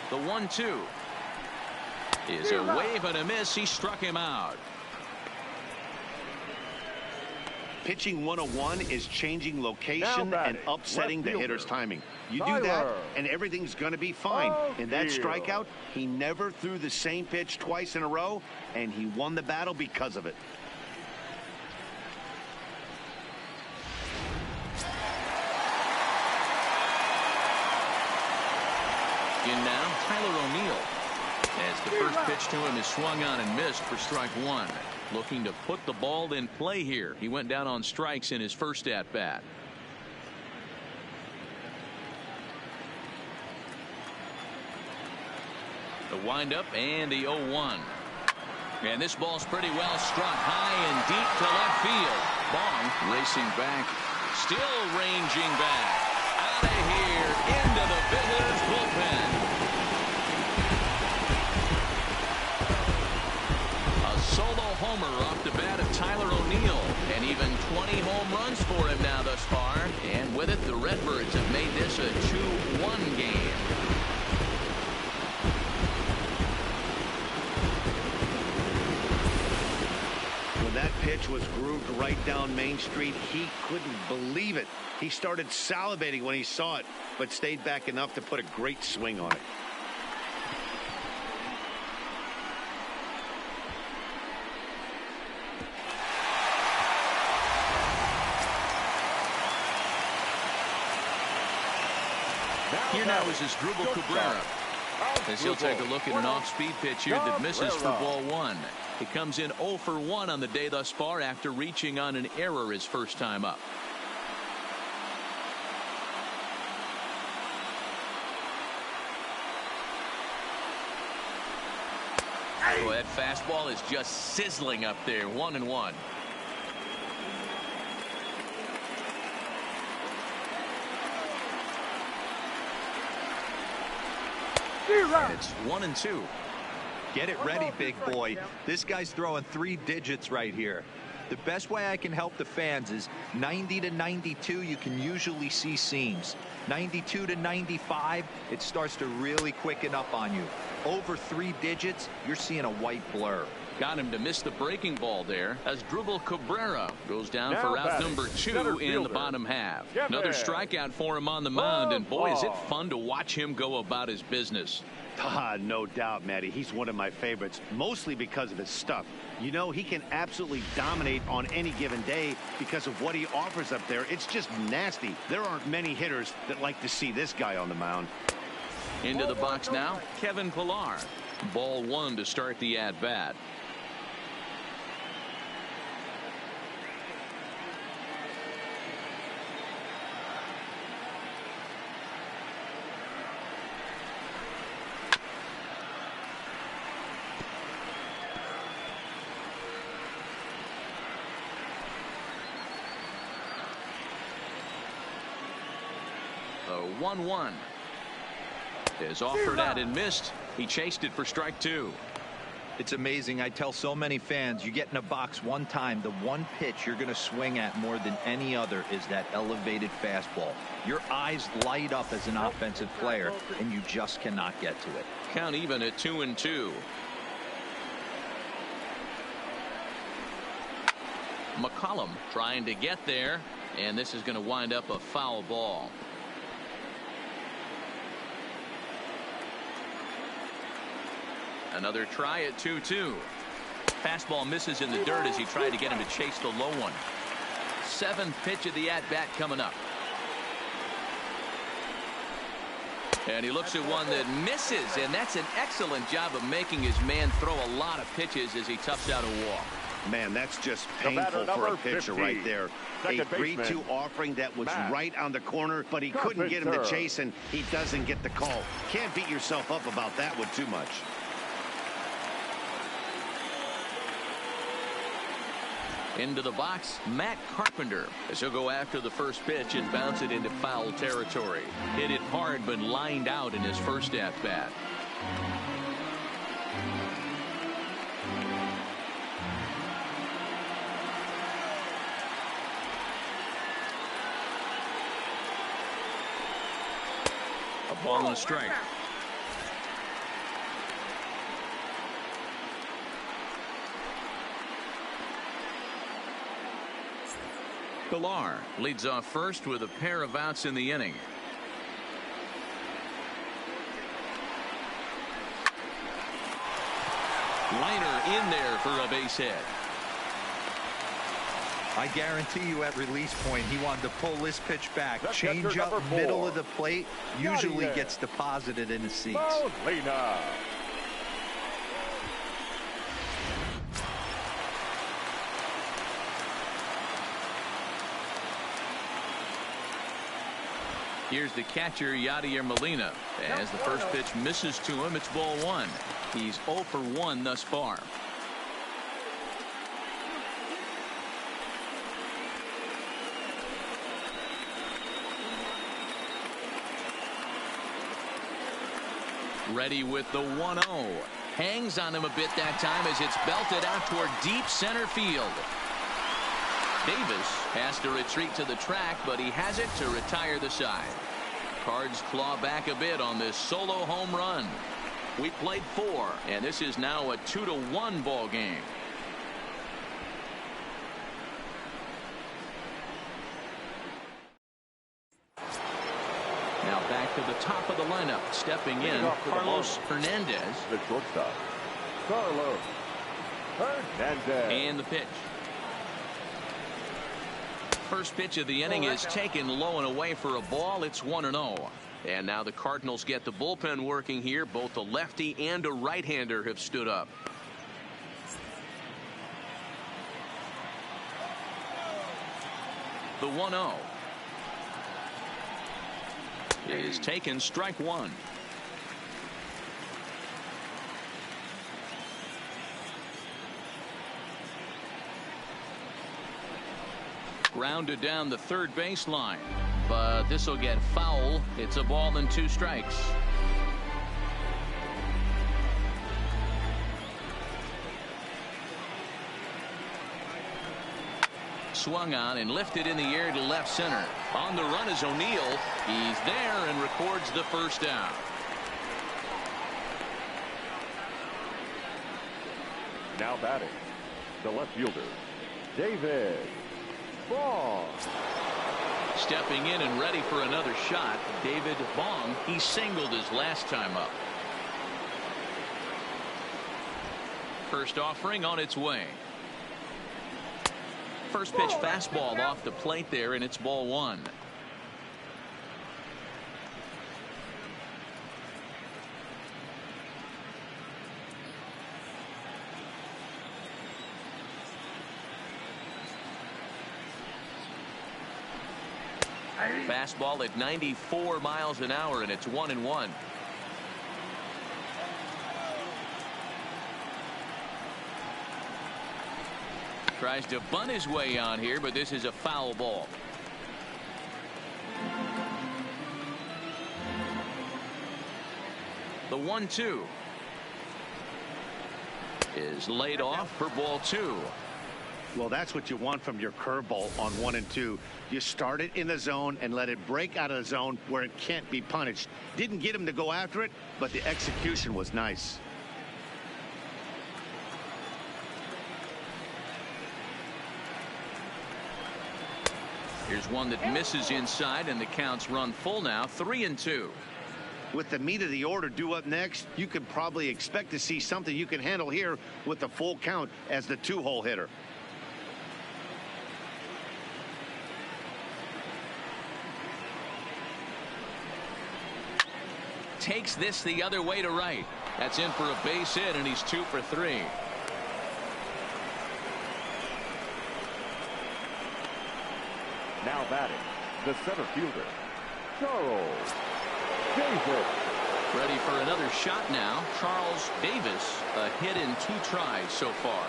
The 1-2 is a wave and a miss. He struck him out. Pitching 101 is changing location and upsetting the hitter's timing. You do that, and everything's going to be fine. In that strikeout, he never threw the same pitch twice in a row, and he won the battle because of it. In now, Tyler O'Neill. As the first pitch to him is swung on and missed for strike one. Looking to put the ball in play here. He went down on strikes in his first at bat. The windup and the 0-1. And this ball's pretty well struck high and deep to left field. Bong racing back, still ranging back. Out of here into the visitors' bullpen. Solo homer off the bat of Tyler O'Neill, and even 20 home runs for him now thus far. And with it, the Redbirds have made this a 2-1 game. When that pitch was grooved right down Main Street, he couldn't believe it. He started salivating when he saw it, but stayed back enough to put a great swing on it. Here now is Asdrubal Cabrera, as he'll take a look at an off-speed pitch here that misses for ball one. He comes in 0 for 1 on the day thus far after reaching on an error his first time up. Oh, that fastball is just sizzling up there. 1-1. It's 1-2. Get it ready, big boy. This guy's throwing 3 digits right here. The best way I can help the fans is 90 to 92. You can usually see seams. 92 to 95, it starts to really quicken up on you. Over 3 digits, you're seeing a white blur. Got him to miss the breaking ball there. Asdrubal Cabrera goes down for out number 2 in the bottom half. Another strikeout for him on the mound, and boy, is it fun to watch him go about his business. No doubt, Matty. He's one of my favorites, mostly because of his stuff. You know, he can absolutely dominate on any given day because of what he offers up there. It's just nasty. There aren't many hitters that like to see this guy on the mound. Into the box now, Kevin Pillar. Ball 1 to start the at-bat. The 1-1 is offered at and missed. He chased it for strike 2. It's amazing. I tell so many fans, you get in a box one time, the one pitch you're going to swing at more than any other is that elevated fastball. Your eyes light up as an offensive player, and you just cannot get to it. Count even at 2-2. McCollum trying to get there, and this is going to wind up a foul ball. Another try at 2-2. Fastball misses in the dirt as he tried to get him to chase the low one. 7th pitch of the at-bat coming up. And he looks at one that misses, and that's an excellent job of making his man throw a lot of pitches as he toughs out a walk. Man, that's just painful for a pitcher right there. A 3-2 offering that was right on the corner, but he couldn't get him to chase, and he doesn't get the call. Can't beat yourself up about that one too much. Into the box, Matt Carpenter, as he'll go after the first pitch and bounce it into foul territory. Hit it hard, but lined out in his first at-bat. A ball and a strike. Pilar leads off first with a pair of outs in the inning. Liner in there for a base hit. I guarantee you at release point he wanted to pull this pitch back. That's Change up number 4. middle of the plate usually there. gets deposited in the seats. Molina. Here's the catcher, Yadier Molina. As the first pitch misses to him, it's ball 1. He's 0 for 1 thus far. Ready with the 1-0. Hangs on him a bit that time as it's belted out toward deep center field. Davis has to retreat to the track, but he has it to retire the side. Cards claw back a bit on this solo home run. We played 4, and this is now a 2-1 ball game. Now back to the top of the lineup. Stepping in, Carlos Hernandez. The shortstop, Carlos Hernandez. And the pitch. First pitch of the inning is taken low and away for a ball. It's 1-0. And now the Cardinals get the bullpen working here. Both a lefty and a right-hander have stood up. The 1-0 is taken, strike 1. Grounded down the third baseline, but this will get foul. It's a ball and 2 strikes. Swung on and lifted in the air to left center. On the run is O'Neill. He's there and records the first down. Now batting, the left fielder, David Bong. Stepping in and ready for another shot, David Bong. He singled his last time up. First offering on its way. First pitch fastball off the plate there, and it's ball 1. Fastball at 94 miles an hour, and it's 1-1. Tries to bunt his way on here, but this is a foul ball. The 1-2 is laid off for ball 2. Well, that's what you want from your curveball on 1 and 2. You start it in the zone and let it break out of the zone where it can't be punished. Didn't get him to go after it, but the execution was nice. Here's one that misses inside, and the count's run full now, 3-2. With the meat of the order due up next, you can probably expect to see something you can handle here with the full count as the 2-hole hitter. Takes this the other way to right. That's in for a base hit, and he's 2 for 3. Now batting, the center fielder, Charles Davis. Ready for another shot now. Charles Davis, a hit in 2 tries so far.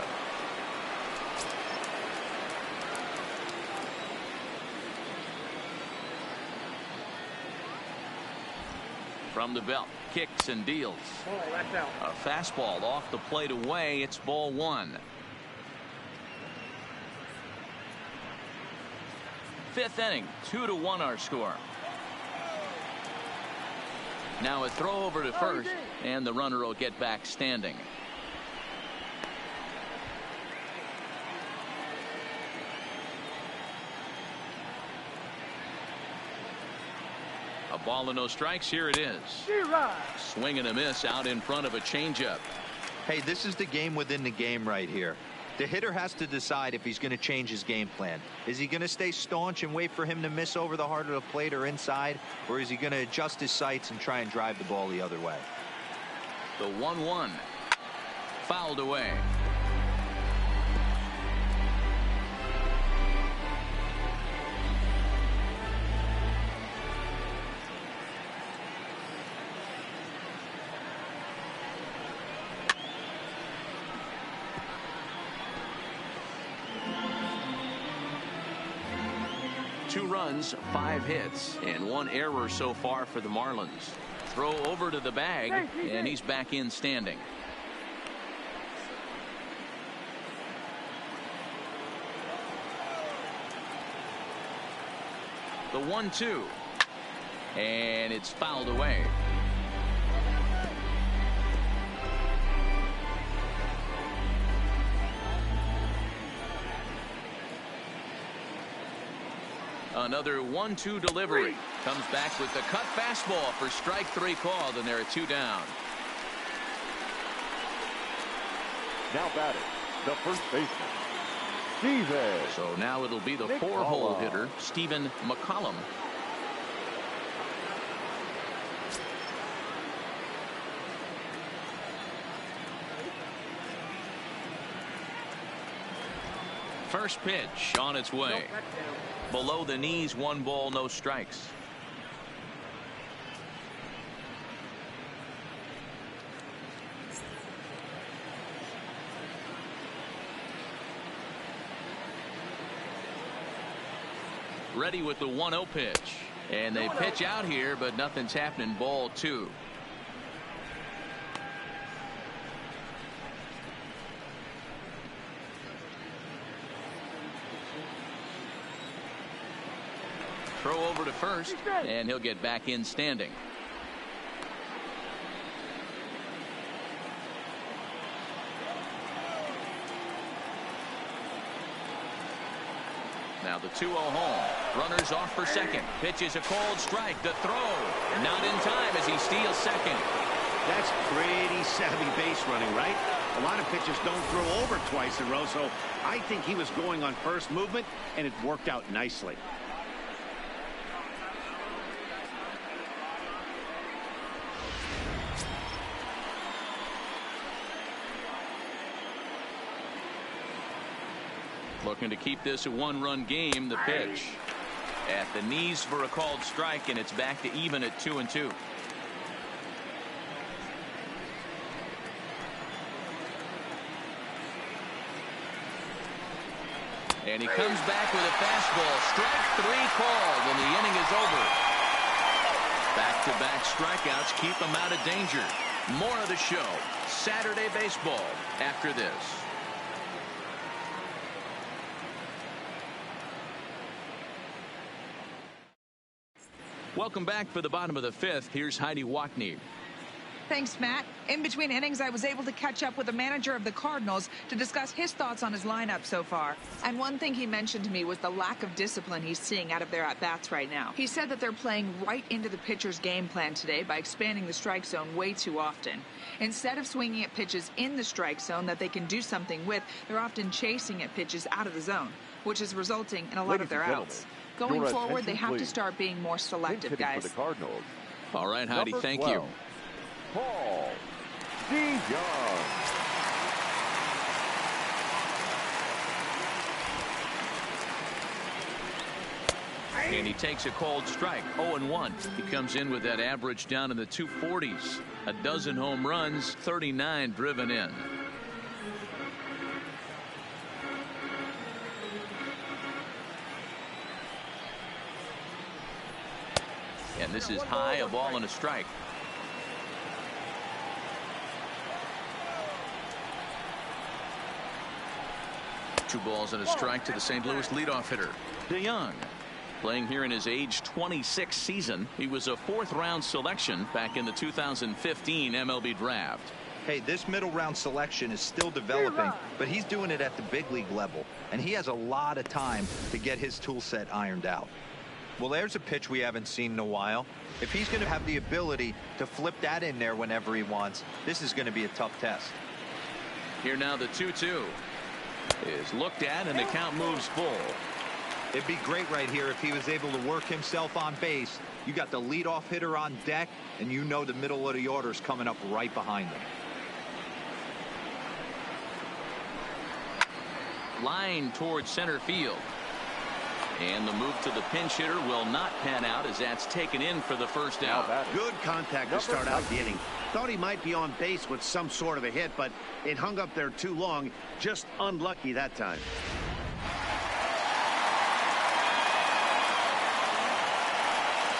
From the belt, kicks and deals. A fastball off the plate away. It's ball one. Fifth inning, 2-1 our score. Now a throw over to first, and the runner will get back standing. A ball and no strikes. Here it is. Swing and a miss out in front of a changeup. Hey, this is the game within the game right here. The hitter has to decide if he's going to change his game plan. Is he going to stay staunch and wait for him to miss over the heart of the plate or inside, or is he going to adjust his sights and try and drive the ball the other way? The 1-1 fouled away. Two runs, 5 hits, and 1 error so far for the Marlins. Throw over to the bag, and he's back in standing. The 1-2, and it's fouled away. Another 1-2 delivery. Comes back with the cut fastball for strike 3 called, and there are 2 down. Now batting, the first baseman, Steven. So now it'll be the 4-hole hitter, Stephen McCollum. First pitch on its way. Below the knees, 1 ball, no strikes. Ready with the 1-0 pitch. And they pitch out here, but nothing's happening. Ball 2. Throw over to first, and he'll get back in standing. Now the 2-0 home. Runners off for second. Pitches a cold strike. The throw. Not in time as he steals second. That's pretty savvy base running, right? A lot of pitchers don't throw over twice in a row, so I think he was going on first movement, and it worked out nicely. Looking to keep this a 1-run game. The pitch at the knees for a called strike, and it's back to even at 2-2. And he comes back with a fastball. Strike 3 called, and the inning is over. Back-to-back strikeouts keep him out of danger. More of the show. Saturday baseball after this. Welcome back for the bottom of the 5th. Here's Heidi Watney. Thanks, Matt. In between innings, I was able to catch up with the manager of the Cardinals to discuss his thoughts on his lineup so far. And one thing he mentioned to me was the lack of discipline he's seeing out of their at-bats right now. He said that they're playing right into the pitcher's game plan today by expanding the strike zone way too often. Instead of swinging at pitches in the strike zone that they can do something with, they're often chasing at pitches out of the zone, which is resulting in a lot of their outs. Going forward, they have to start being more selective, guys. For the Cardinals. All right, Heidi, thank you. Paul DeJong. And he takes a cold strike. 0-1. He comes in with that average down in the 240s. A dozen home runs, 39 driven in. And this is high, a ball and a strike. 2 balls and a strike to the St. Louis leadoff hitter, DeYoung. Playing here in his age 26 season. He was a 4th-round selection back in the 2015 MLB draft. Hey, this middle round selection is still developing, but he's doing it at the big league level, and he has a lot of time to get his tool set ironed out. Well, there's a pitch we haven't seen in a while. If he's going to have the ability to flip that in there whenever he wants, this is going to be a tough test. Here now the 2-2 is looked at, and the count moves full. It'd be great right here if he was able to work himself on base. You got the leadoff hitter on deck, and you know the middle of the order is coming up right behind him. Line towards center field. And the move to the pinch hitter will not pan out as that's taken in for the first out. Good contact to start out the inning. Thought he might be on base with some sort of a hit, but it hung up there too long. Just unlucky that time.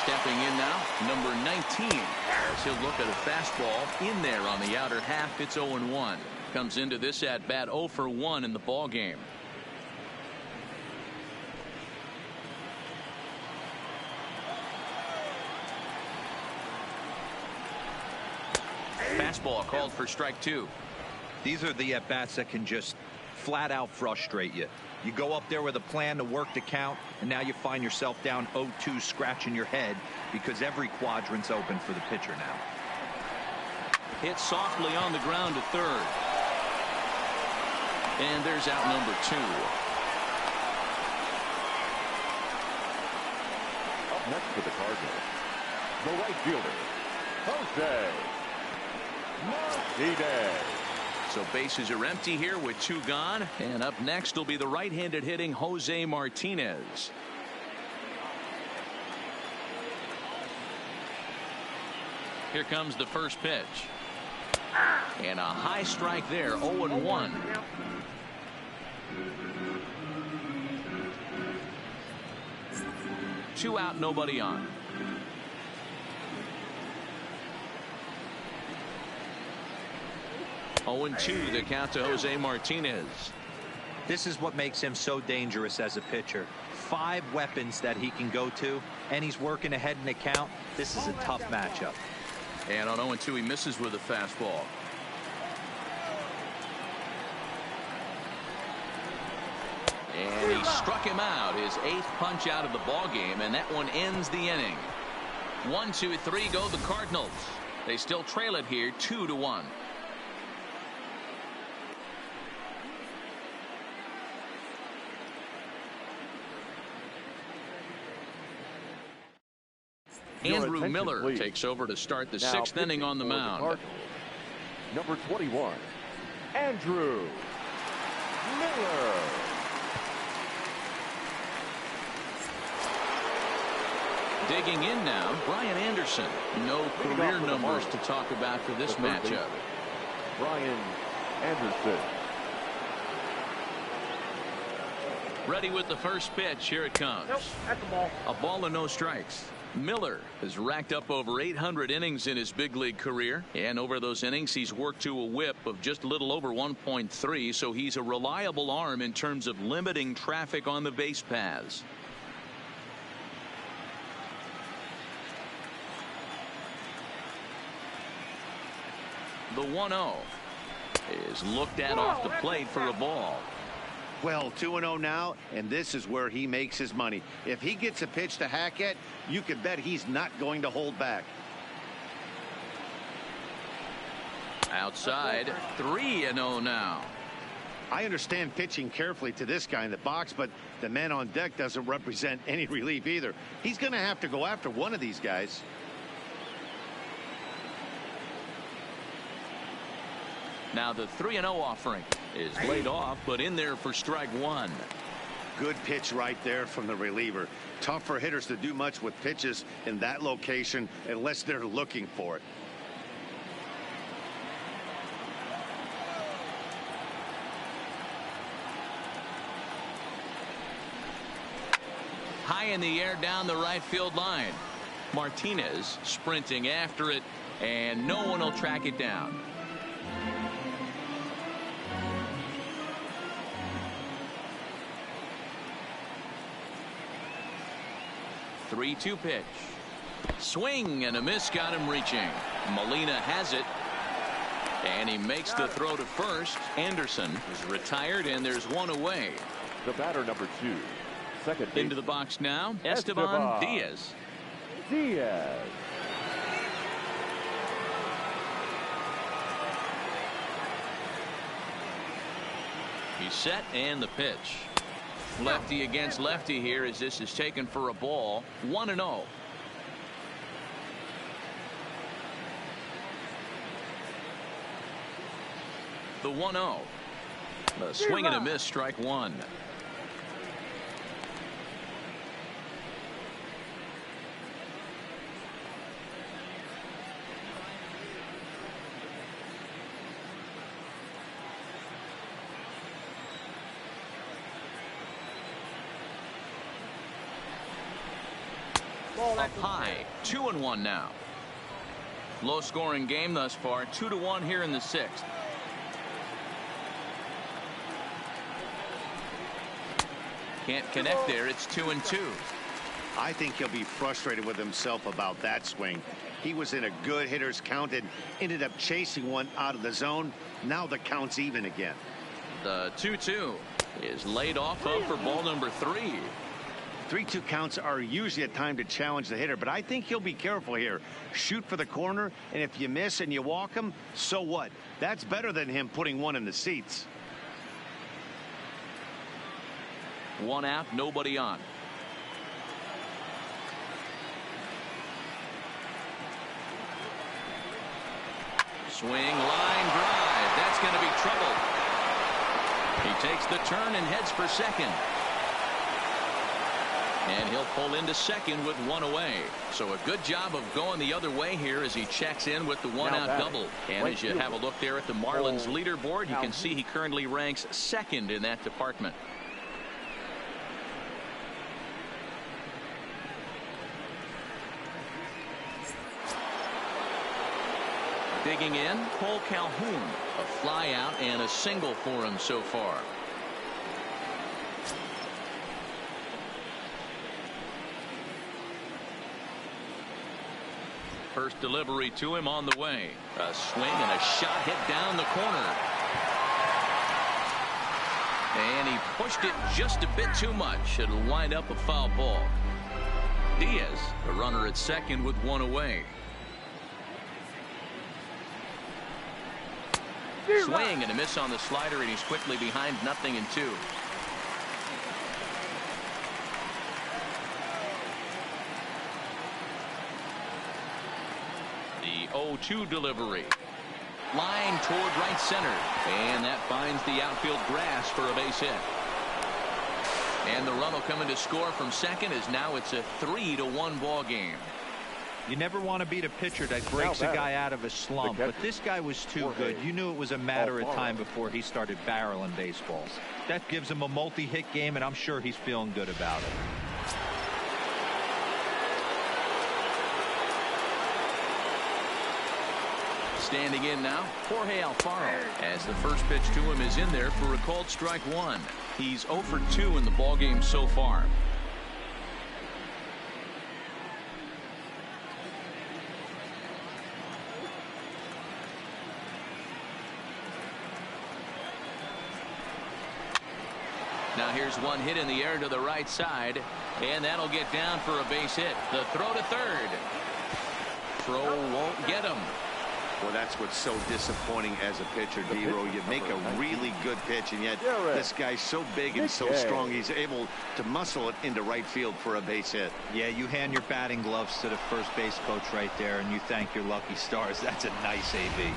Stepping in now, number 19. As he'll look at a fastball in there on the outer half. It's 0-1. Comes into this at bat 0 for 1 in the ball game. Fastball called for strike 2. These are the at-bats that can just flat out frustrate you. You go up there with a plan to work the count, and now you find yourself down 0-2 scratching your head because every quadrant's open for the pitcher now. Hit softly on the ground to third. And there's out number 2. Up next for the Cardinals, the right fielder, Jose Martinez. So bases are empty here with 2 gone. And up next will be the right-handed hitting Jose Martinez. Here comes the first pitch. And a high strike there, 0-1. Two out, nobody on. Oh, 2 the count to Jose Martinez. This is what makes him so dangerous as a pitcher. 5 weapons that he can go to, and he's working ahead in the count. This is a tough matchup. And on 0-2 he misses with a fastball. And he struck him out, his 8th punch out of the ball game, and that one ends the inning. 1, 2, 3 go the Cardinals. They still trail it here 2-1. Andrew Miller please. takes over to start the Now 6th inning on the mound. Number 21, Andrew Miller. Digging in now, Brian Anderson. No career numbers to talk about for this matchup. Brian Anderson. Ready with the first pitch. Here it comes. Nope, that's the ball. A ball and no strikes. Miller has racked up over 800 innings in his big league career, and over those innings he's worked to a whip of just a little over 1.3, so he's a reliable arm in terms of limiting traffic on the base paths. The 1-0 is looked at off the plate for a ball. Well, 2-0 now, and this is where he makes his money. If he gets a pitch to hack at, you can bet he's not going to hold back. Outside, 3-0 now. I understand pitching carefully to this guy in the box, but the man on deck doesn't represent any relief either. He's going to have to go after one of these guys. Now the 3-0 offering is laid off, but in there for strike 1. Good pitch right there from the reliever. Tough for hitters to do much with pitches in that location unless they're looking for it. High in the air down the right field line. Martinez sprinting after it, and no one will track it down. 3-2 pitch. Swing and a miss, got him reaching. Molina has it. And he makes the throw to first. Anderson is retired, and there's one away. The batter, number 2. Second base. Into the box now, Esteban Diaz. Diaz. He's set, and the pitch. Lefty against lefty here as this is taken for a ball. 1-0. The 1-0. A swing and a miss, strike one. Up high, 2-1 now. Low scoring game thus far, 2-1 here in the 6th. Can't connect there. It's 2-2. I think he'll be frustrated with himself about that swing. He was in a good hitter's count and ended up chasing one out of the zone. Now the count's even again. The 2-2 is laid off of for ball number 3. 3-2 counts are usually a time to challenge the hitter, but I think he'll be careful here. Shoot for the corner, and if you miss and you walk him, so what? That's better than him putting one in the seats. 1 out, nobody on. Swing, line drive. That's going to be trouble. He takes the turn and heads for second. And he'll pull into second with one away. So a good job of going the other way here as he checks in with the one-out double. And as you have a look there at the Marlins leaderboard, you can see he currently ranks second in that department. Digging in, Cole Calhoun. A fly out and a single for him so far. First delivery to him on the way. A swing and a shot hit down the corner. And he pushed it just a bit too much. It'll wind up a foul ball. Diaz, a runner at second with one away. Swing and a miss on the slider, and he's quickly behind 0-2. The 0-2 delivery. Line toward right center. And that finds the outfield grass for a base hit. And the run will come in to score from second as now it's a 3-1 ball game. You never want to beat a pitcher that breaks a guy out of a slump, but this guy was too good. You knew it was a matter of time before he started barreling baseballs. That gives him a multi-hit game, and I'm sure he's feeling good about it. Standing in now, Jorge Alfaro, as the first pitch to him is in there for a called strike one. He's 0 for 2 in the ballgame so far. Now here's one hit in the air to the right side, and that'll get down for a base hit. The throw to third. Throw won't get him. Well, that's what's so disappointing as a pitcher, D-Row. You make a really good pitch, and yet this guy's so big and so strong, he's able to muscle it into right field for a base hit. Yeah, you hand your batting gloves to the first base coach right there, and you thank your lucky stars. That's a nice AB.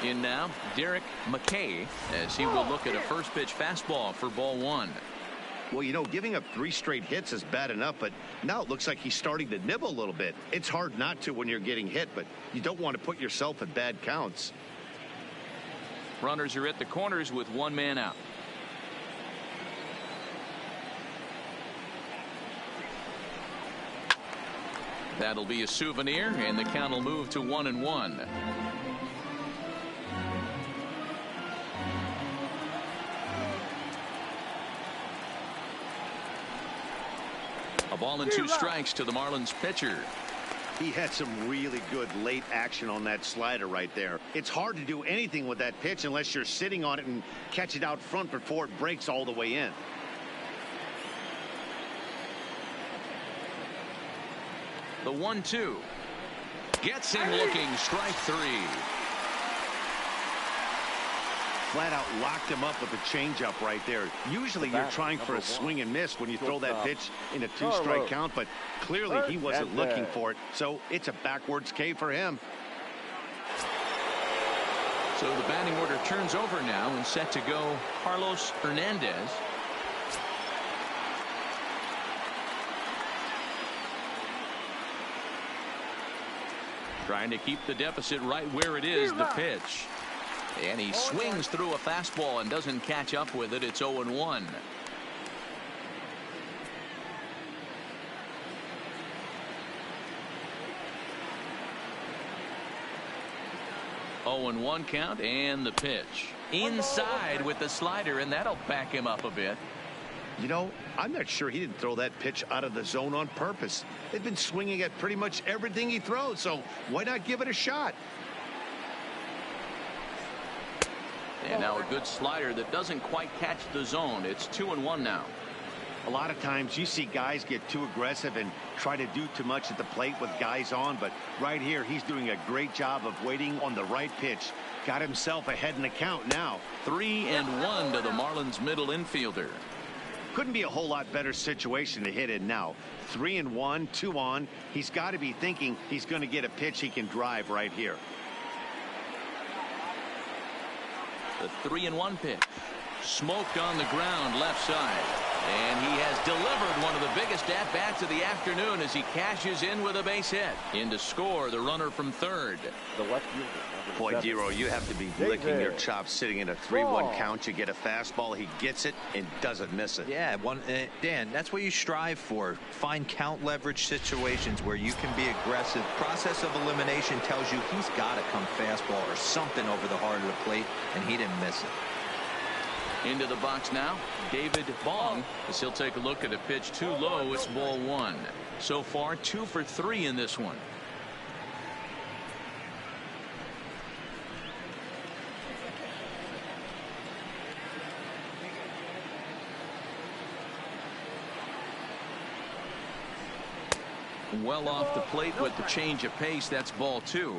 In now, Derek McKay, as he will look at a first pitch fastball for ball one. Well, you know, giving up 3 straight hits is bad enough, but now it looks like he's starting to nibble a little bit. It's hard not to when you're getting hit, but you don't want to put yourself at bad counts. Runners are at the corners with one man out. That'll be a souvenir, and the count will move to 1-1. A ball and 2 strikes to the Marlins pitcher. He had some really good late action on that slider right there. It's hard to do anything with that pitch unless you're sitting on it and catch it out front before it breaks all the way in. The 1-2. Gets him looking. Strike 3. Flat out locked him up with a changeup right there. Usually you're trying for a swing and miss when you throw that pitch in a 2-strike count, but clearly he wasn't looking for it, so it's a backwards K for him. So the batting order turns over now and set to go Carlos Hernandez. Trying to keep the deficit right where it is. The pitch. And he swings through a fastball and doesn't catch up with it. It's 0-1. Oh, 0-1 count, and the pitch. Inside with the slider, and that'll back him up a bit. You know, I'm not sure he didn't throw that pitch out of the zone on purpose. They've been swinging at pretty much everything he throws, so why not give it a shot? And now a good slider that doesn't quite catch the zone. It's 2-1 now. A lot of times you see guys get too aggressive and try to do too much at the plate with guys on, but right here he's doing a great job of waiting on the right pitch. Got himself ahead in the count now. 3-1 to the Marlins middle infielder. Couldn't be a whole lot better situation to hit in now. 3-1, 2 on. He's got to be thinking he's going to get a pitch he can drive right here. The 3-1 pitch. Smoked on the ground left side. And he has delivered one of the biggest at-bats of the afternoon as he cashes in with a base hit. In to score the runner from third. The left fielder. Boy, Dero, you have to be licking your chops sitting in a 3-1 count. You get a fastball, he gets it and doesn't miss it. Yeah, Dan, that's what you strive for. Find count leverage situations where you can be aggressive. Process of elimination tells you he's got to come fastball or something over the heart of the plate, and he didn't miss it. Into the box now, David Bong, as he'll take a look at a pitch too low. It's ball 1. So far 2 for 3 in this one. Well off the plate with the change of pace. That's ball 2.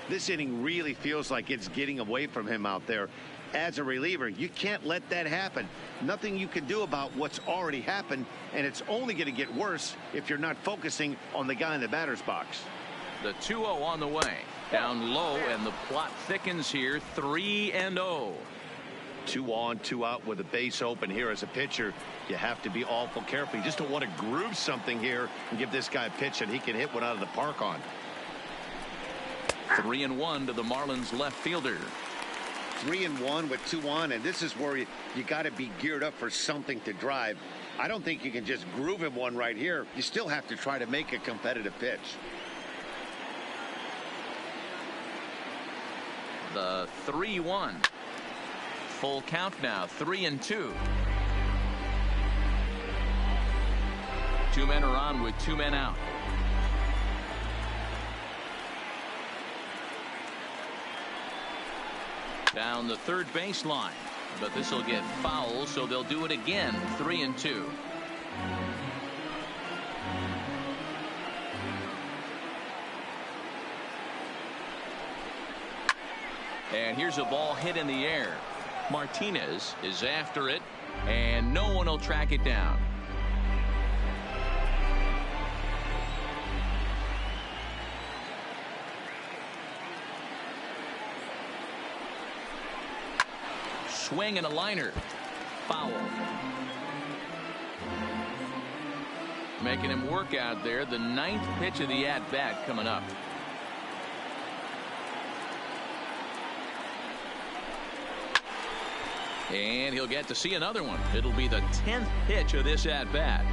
This inning really feels like it's getting away from him out there. As a reliever, you can't let that happen. Nothing you can do about what's already happened, and it's only going to get worse if you're not focusing on the guy in the batter's box. The 2-0 on the way. Down low, and the plot thickens here. 3-0. 2 on, 2 out with a base open here as a pitcher. You have to be awful careful. You just don't want to groove something here and give this guy a pitch that he can hit one out of the park on. 3-1 to the Marlins left fielder. 3-1 with 2 on, and this is where you got to be geared up for something to drive. I don't think you can just groove him one right here. You still have to try to make a competitive pitch. The 3-1. Full count now. 3-2. 2 men are on with 2 men out. Down the third baseline, but this will get foul, so they'll do it again. 3-2. And here's a ball hit in the air. Martinez is after it, and no one will track it down. Swing and a liner. Foul. Making him work out there. The 9th pitch of the at-bat coming up. And he'll get to see another one. It'll be the 10th pitch of this at-bat.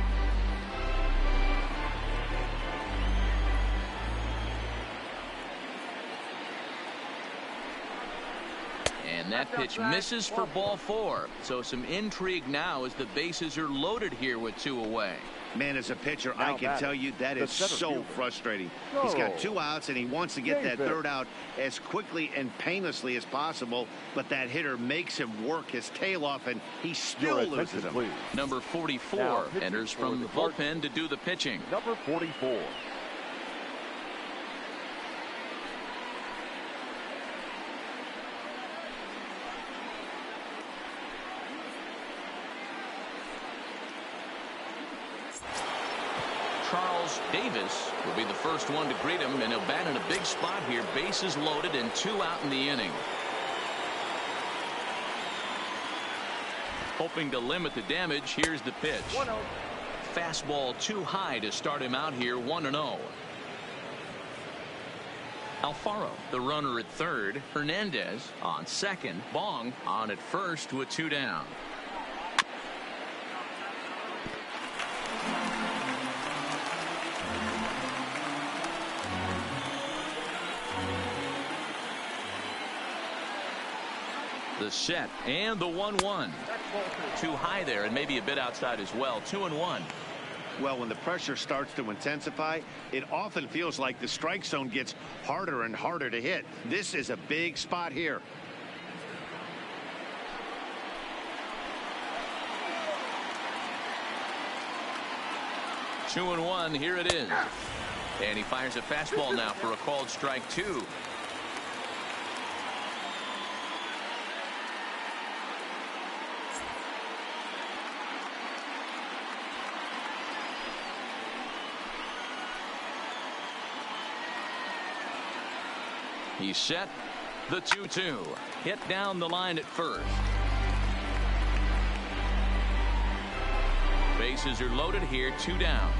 And that pitch misses for ball 4. So some intrigue now as the bases are loaded here with 2 away. Man, as a pitcher, Now I can tell you that is so frustrating. He's got 2 outs, and he wants to get that 3rd out as quickly and painlessly as possible, but that hitter makes him work his tail off, and he still loses him. Please. Number 44 enters from the bullpen to do the pitching. Number 44. Charles Davis will be the first one to greet him, and he'll bat in a big spot here. Bases loaded and 2 out in the inning. Hoping to limit the damage, here's the pitch. 1-0. Fastball too high to start him out here, 1-0. Alfaro, the runner at third. Hernandez on second. Bong on at first with 2 down. The set and the 1-1. Too high there and maybe a bit outside as well. 2-1. Well, when the pressure starts to intensify, it often feels like the strike zone gets harder and harder to hit. This is a big spot here. Two and one. Here it is. And he fires a fastball now for a called strike 2. He's set. The 2-2. Hit down the line at first. Bases are loaded here. 2 down.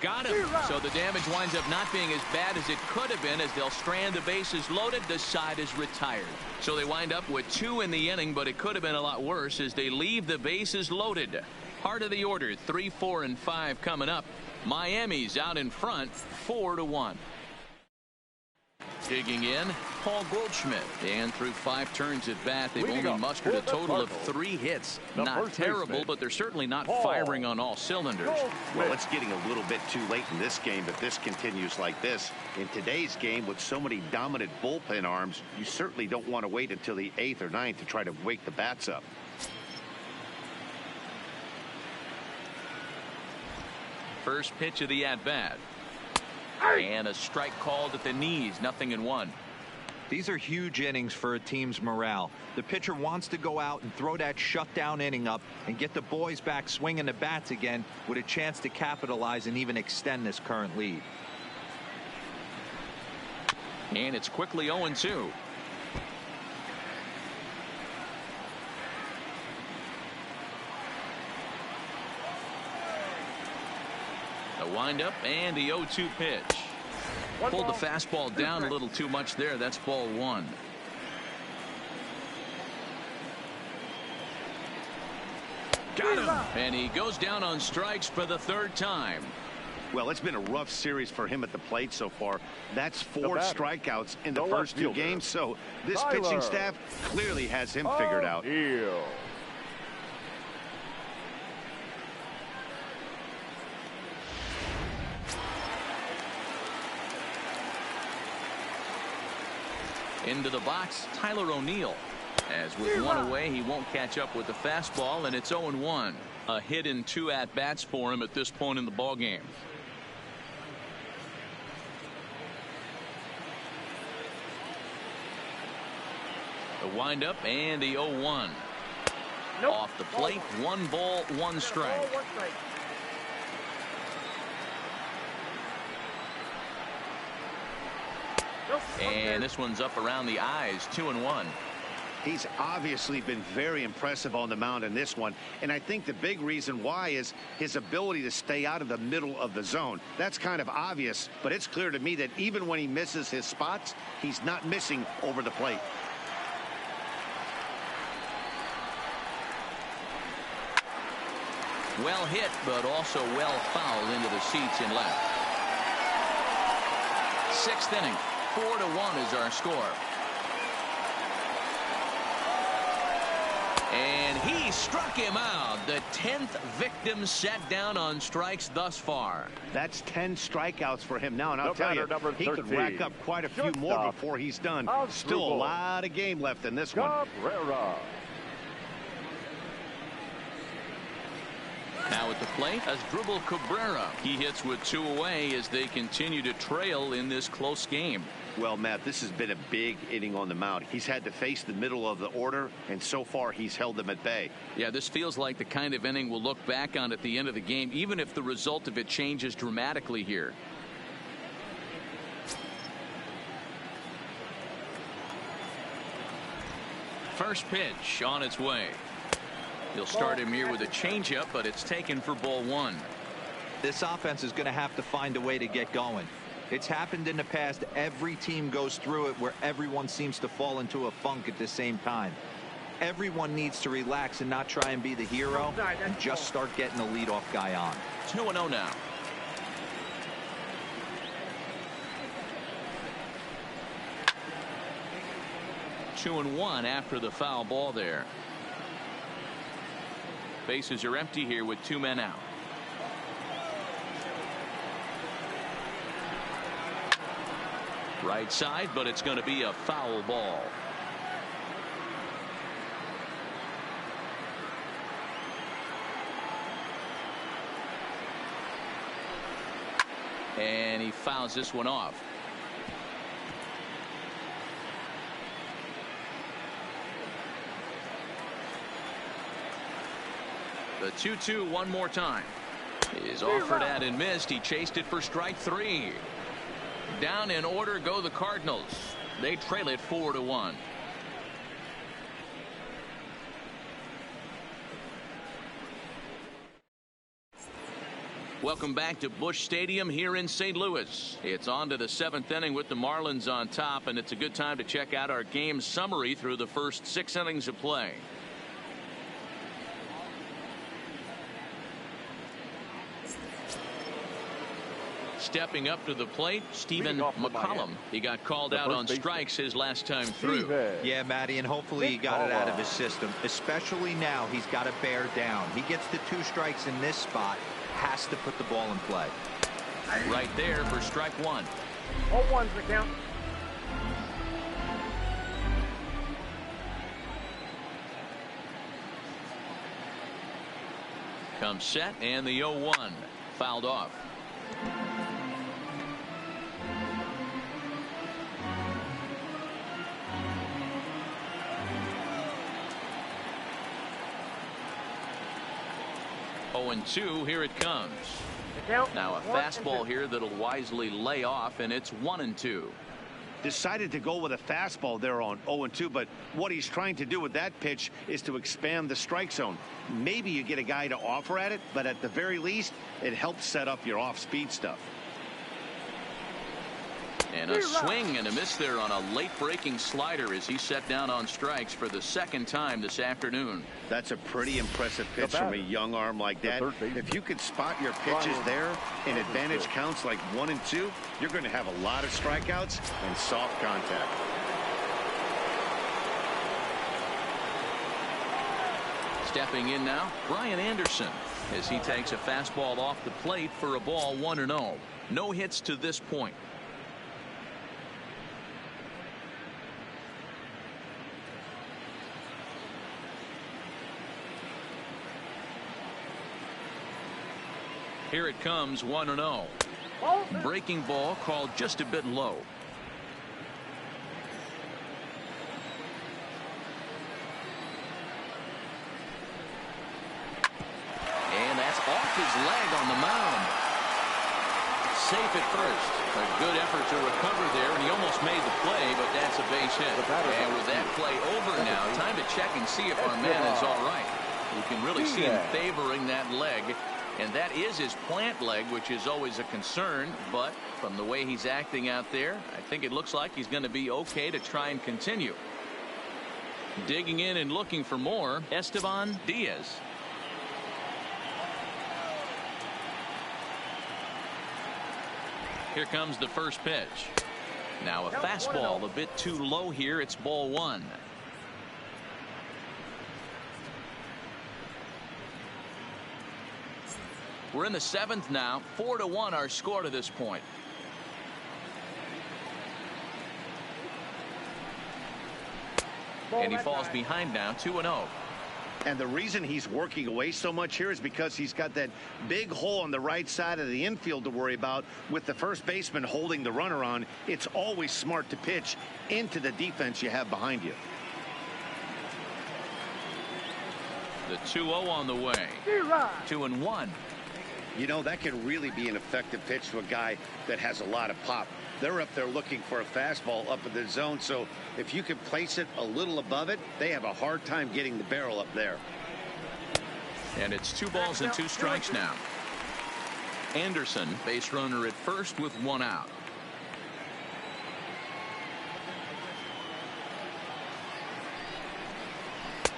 Got him. So the damage winds up not being as bad as it could have been, as they'll strand the bases loaded. The side is retired. So they wind up with 2 in the inning, but it could have been a lot worse as they leave the bases loaded. Heart of the order, 3, 4, and 5 coming up. Miami's out in front, 4-1. Digging in, Paul Goldschmidt. And through 5 turns at bat, they've only mustered a total of 3 hits. Not terrible, but they're certainly not firing on all cylinders. Well, it's getting a little bit too late in this game, but this continues like this. In today's game, with so many dominant bullpen arms, you certainly don't want to wait until the 8th or 9th to try to wake the bats up. First pitch of the at-bat. And a strike called at the knees. 0-1. These are huge innings for a team's morale. The pitcher wants to go out and throw that shutdown inning up and get the boys back swinging the bats again with a chance to capitalize and even extend this current lead. And it's quickly 0-2. A windup and the 0-2 pitch. Pulled the fastball down a little too much there. That's ball 1. Got him. And he goes down on strikes for the 3rd time. Well, it's been a rough series for him at the plate so far. That's 4 strikeouts in the first 2 games. So this pitching staff clearly has him figured out. Into the box, Tyler O'Neill. As with 1 away, he won't catch up with the fastball, and it's 0-1. A hit in 2 at-bats for him at this point in the ballgame. The windup and the 0-1. Off the plate, 1 ball, 1 strike. And this one's up around the eyes. 2-1. He's obviously been very impressive on the mound in this one, and I think the big reason why is his ability to stay out of the middle of the zone. That's kind of obvious, but it's clear to me that even when he misses his spots, he's not missing over the plate. Well hit, but also well fouled into the seats in left. 6th inning. 4-1 is our score. He struck him out. The 10th victim set down on strikes thus far. That's 10 strikeouts for him now, and I'll tell you, he could 13. rack up quite a few more before he's done. Still a lot of game left in this one. Cabrera. Now at the plate, Asdrubal Cabrera. He hits with 2 away as they continue to trail in this close game. Well, Matt, this has been a big inning on the mound. He's had to face the middle of the order, and so far he's held them at bay. Yeah, this feels like the kind of inning we'll look back on at the end of the game, even if the result of it changes dramatically here. First pitch on its way. He'll start him here with a changeup, but it's taken for ball 1. This offense is going to have to find a way to get going. It's happened in the past. Every team goes through it where everyone seems to fall into a funk at the same time. Everyone needs to relax and not try and be the hero and just start getting the leadoff guy on. 2-0 now. Two and one after the foul ball there. Bases are empty here with 2 men out. Right side, but it's going to be a foul ball. And he fouls this one off. The 2-2 one more time. Is offered at and missed. He chased it for strike 3. Down in order go the Cardinals. They trail it 4-1. Welcome back to Busch Stadium here in St. Louis. It's on to the 7th inning with the Marlins on top, and it's a good time to check out our game summary through the first 6 innings of play. Stepping up to the plate, Stephen McCollum. He got called out on strikes his last time through. Yeah, Matty, and hopefully he got it out of his system. Especially now, he's got to bear down. He gets the 2 strikes in this spot, has to put the ball in play. Right there for strike 1. All ones the count. Comes set, and the 0-1 fouled off. And 2, here it comes. Now a fastball here that'll wisely lay off, and it's 1-2. Decided to go with a fastball there on 0-2, but what he's trying to do with that pitch is to expand the strike zone. Maybe you get a guy to offer at it, but at the very least it helps set up your off-speed stuff. And a swing and a miss there on a late breaking slider as he set down on strikes for the 2nd time this afternoon. That's a pretty impressive pitch from a young arm like that. If you could spot your pitches there in advantage counts like 1 and 2, you're going to have a lot of strikeouts and soft contact. Stepping in now, Brian Anderson, as he takes a fastball off the plate for a ball 1-0. No hits to this point. Here it comes, 1-0. Breaking ball called just a bit low. And that's off his leg on the mound. Safe at first. A good effort to recover there, and he almost made the play, but that's a base hit. And with that play over now, time to check and see if our man is all right. You can really see him favoring that leg. And that is his plant leg, which is always a concern. But from the way he's acting out there, I think it looks like he's going to be okay to try and continue. Digging in and looking for more, Esteban Diaz. Here comes the first pitch. Now a fastball a bit too low here. It's ball 1. We're in the 7th now. 4-1 our score to this point. And he falls behind now, 2-0. And the reason he's working away so much here is because he's got that big hole on the right side of the infield to worry about. With the first baseman holding the runner on, it's always smart to pitch into the defense you have behind you. The 2-0 on the way. 2-1. You know, that can really be an effective pitch to a guy that has a lot of pop. They're up there looking for a fastball up in the zone, so if you can place it a little above it, they have a hard time getting the barrel up there. And it's 2 balls and 2 strikes now. Anderson, base runner at first with 1 out.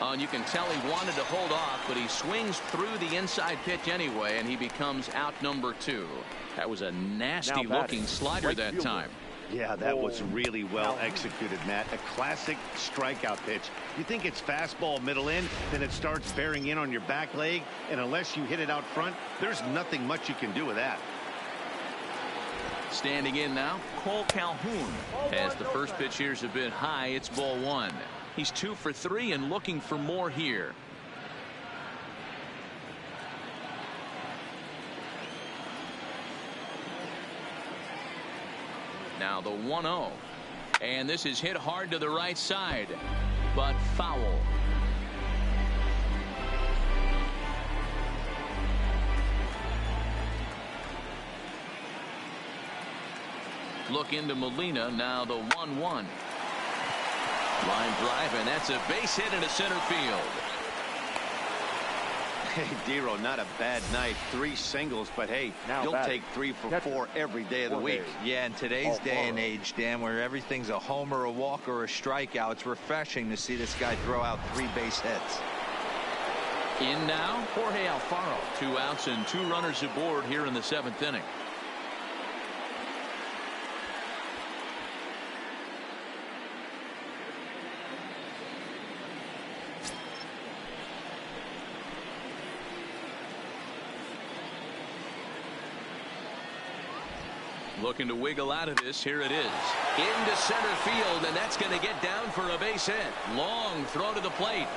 And you can tell he wanted to hold off, but he swings through the inside pitch anyway, and he becomes out number 2. That was a nasty looking slider that time. Yeah, that was really well executed, Matt. A classic strikeout pitch. You think it's fastball middle in, then it starts bearing in on your back leg, and unless you hit it out front, there's nothing much you can do with that. Standing in now, Cole Calhoun. As the first pitch here's a bit high, it's ball 1. He's 2 for 3 and looking for more here. Now the 1-0. And this is hit hard to the right side, but foul. Look into Molina, now the 1-1. Line drive, and that's a base hit into center field. Hey, Dero, not a bad night. 3 singles, but hey, you'll take 3 for 4 every day of the week. Yeah, in today's day and age, Dan, where everything's a homer, a walk, or a strikeout, it's refreshing to see this guy throw out 3 base hits. In now, Jorge Alfaro. 2 outs and 2 runners aboard here in the 7th inning. Looking to wiggle out of this. Here it is. Into center field, and that's going to get down for a base hit. Long throw to the plate.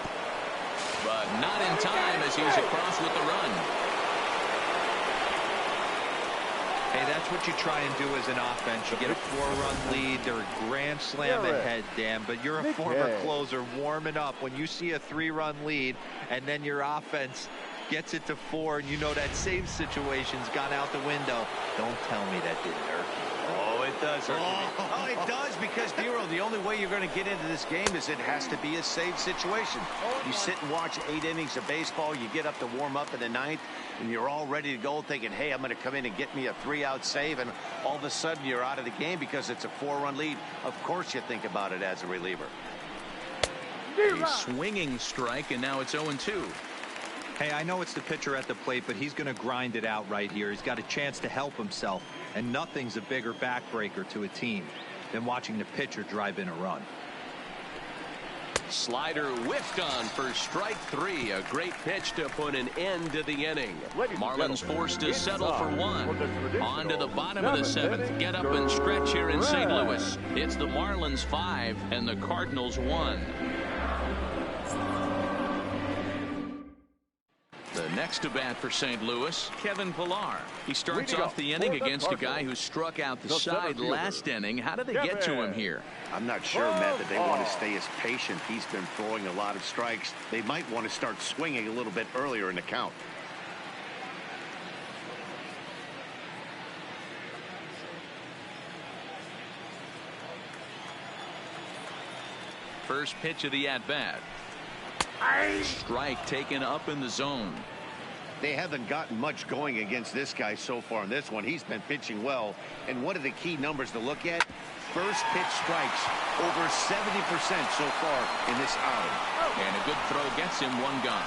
But not in time as he's across with the run. Hey, that's what you try and do as an offense. You get a 4-run lead or a grand slam ahead, Dan, but you're a former closer warming up. When you see a 3-run lead and then your offense gets it to 4 and you know that save situation's gone out the window, don't tell me that didn't hurt you. Oh, it does hurt me. Oh, it does, because, Dero, the only way you're going to get into this game is it has to be a save situation. You sit and watch 8 innings of baseball, you get up to warm up in the 9th, and you're all ready to go thinking, hey, I'm going to come in and get me a 3-out save, and all of a sudden you're out of the game because it's a 4-run lead. Of course you think about it as a reliever. A swinging strike, and now it's 0-2. Hey, I know it's the pitcher at the plate, but he's going to grind it out right here. He's got a chance to help himself, and nothing's a bigger backbreaker to a team than watching the pitcher drive in a run. Slider whiffed on for strike 3. A great pitch to put an end to the inning. Marlins forced to settle for 1. On to the bottom of the 7th. Get up and stretch here in St. Louis. It's the Marlins 5 and the Cardinals 1. The next to bat for St. Louis, Kevin Pillar. He starts off the inning against a guy who struck out the side last inning. How did they get to him here? I'm not sure, Matt, that they want to stay as patient. He's been throwing a lot of strikes. They might want to start swinging a little bit earlier in the count. First pitch of the at-bat. Strike taken up in the zone. They haven't gotten much going against this guy so far in this one. He's been pitching well. And one of the key numbers to look at, first pitch strikes, over 70% so far in this outing. And a good throw gets him 1 gone.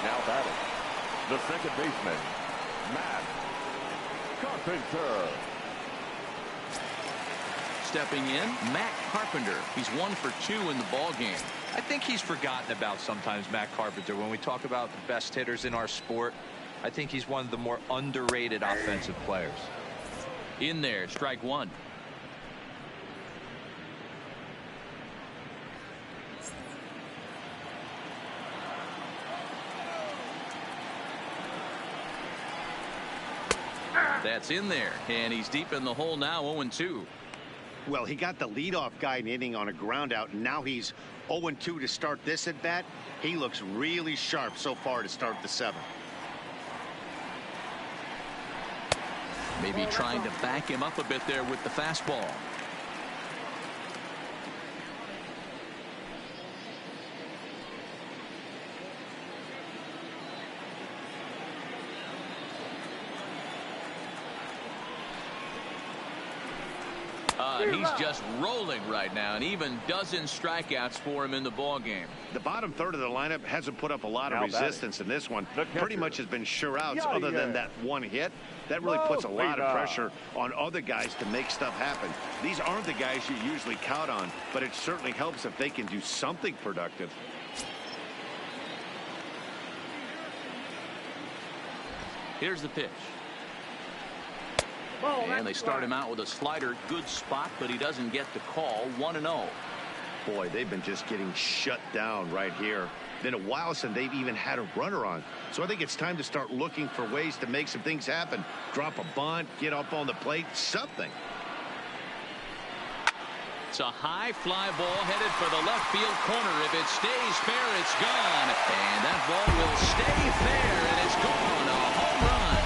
Now batting, the second baseman, Matt Carpenter. stepping in, Matt Carpenter. He's 1 for 2 in the ball game. I think he's forgotten about sometimes, Matt Carpenter. When we talk about the best hitters in our sport, I think he's one of the more underrated offensive players. In there, strike one. That's in there, and he's deep in the hole now, 0-2. Well, he got the leadoff guy in the inning on a ground out, and now he's 0-2 to start this at bat. He looks really sharp so far to start the 7th. Maybe trying to back him up a bit there with the fastball. He's just rolling right now, and even dozen strikeouts for him in the ball game. The bottom third of the lineup hasn't put up a lot of resistance in this one. Pretty much has been sure outs other than that one hit. That really puts a lot of pressure on other guys to make stuff happen. These aren't the guys you usually count on, but it certainly helps if they can do something productive. Here's the pitch. And they start him out with a slider. Good spot, but he doesn't get the call. 1-0. Boy, they've been just getting shut down right here. Been a while since they've even had a runner on. So I think it's time to start looking for ways to make some things happen. Drop a bunt, get up on the plate, something. It's a high fly ball headed for the left field corner. If it stays fair, it's gone. And that ball will stay fair, and it's gone. A home run.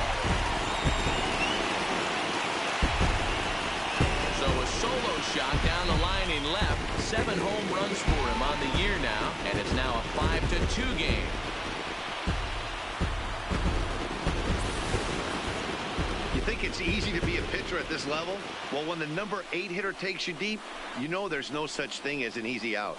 So a solo shot down the line in left. 7 home runs for him on the year now, and it's now a 5-2 game. You think it's easy to be a pitcher at this level? Well, when the number 8 hitter takes you deep, you know there's no such thing as an easy out.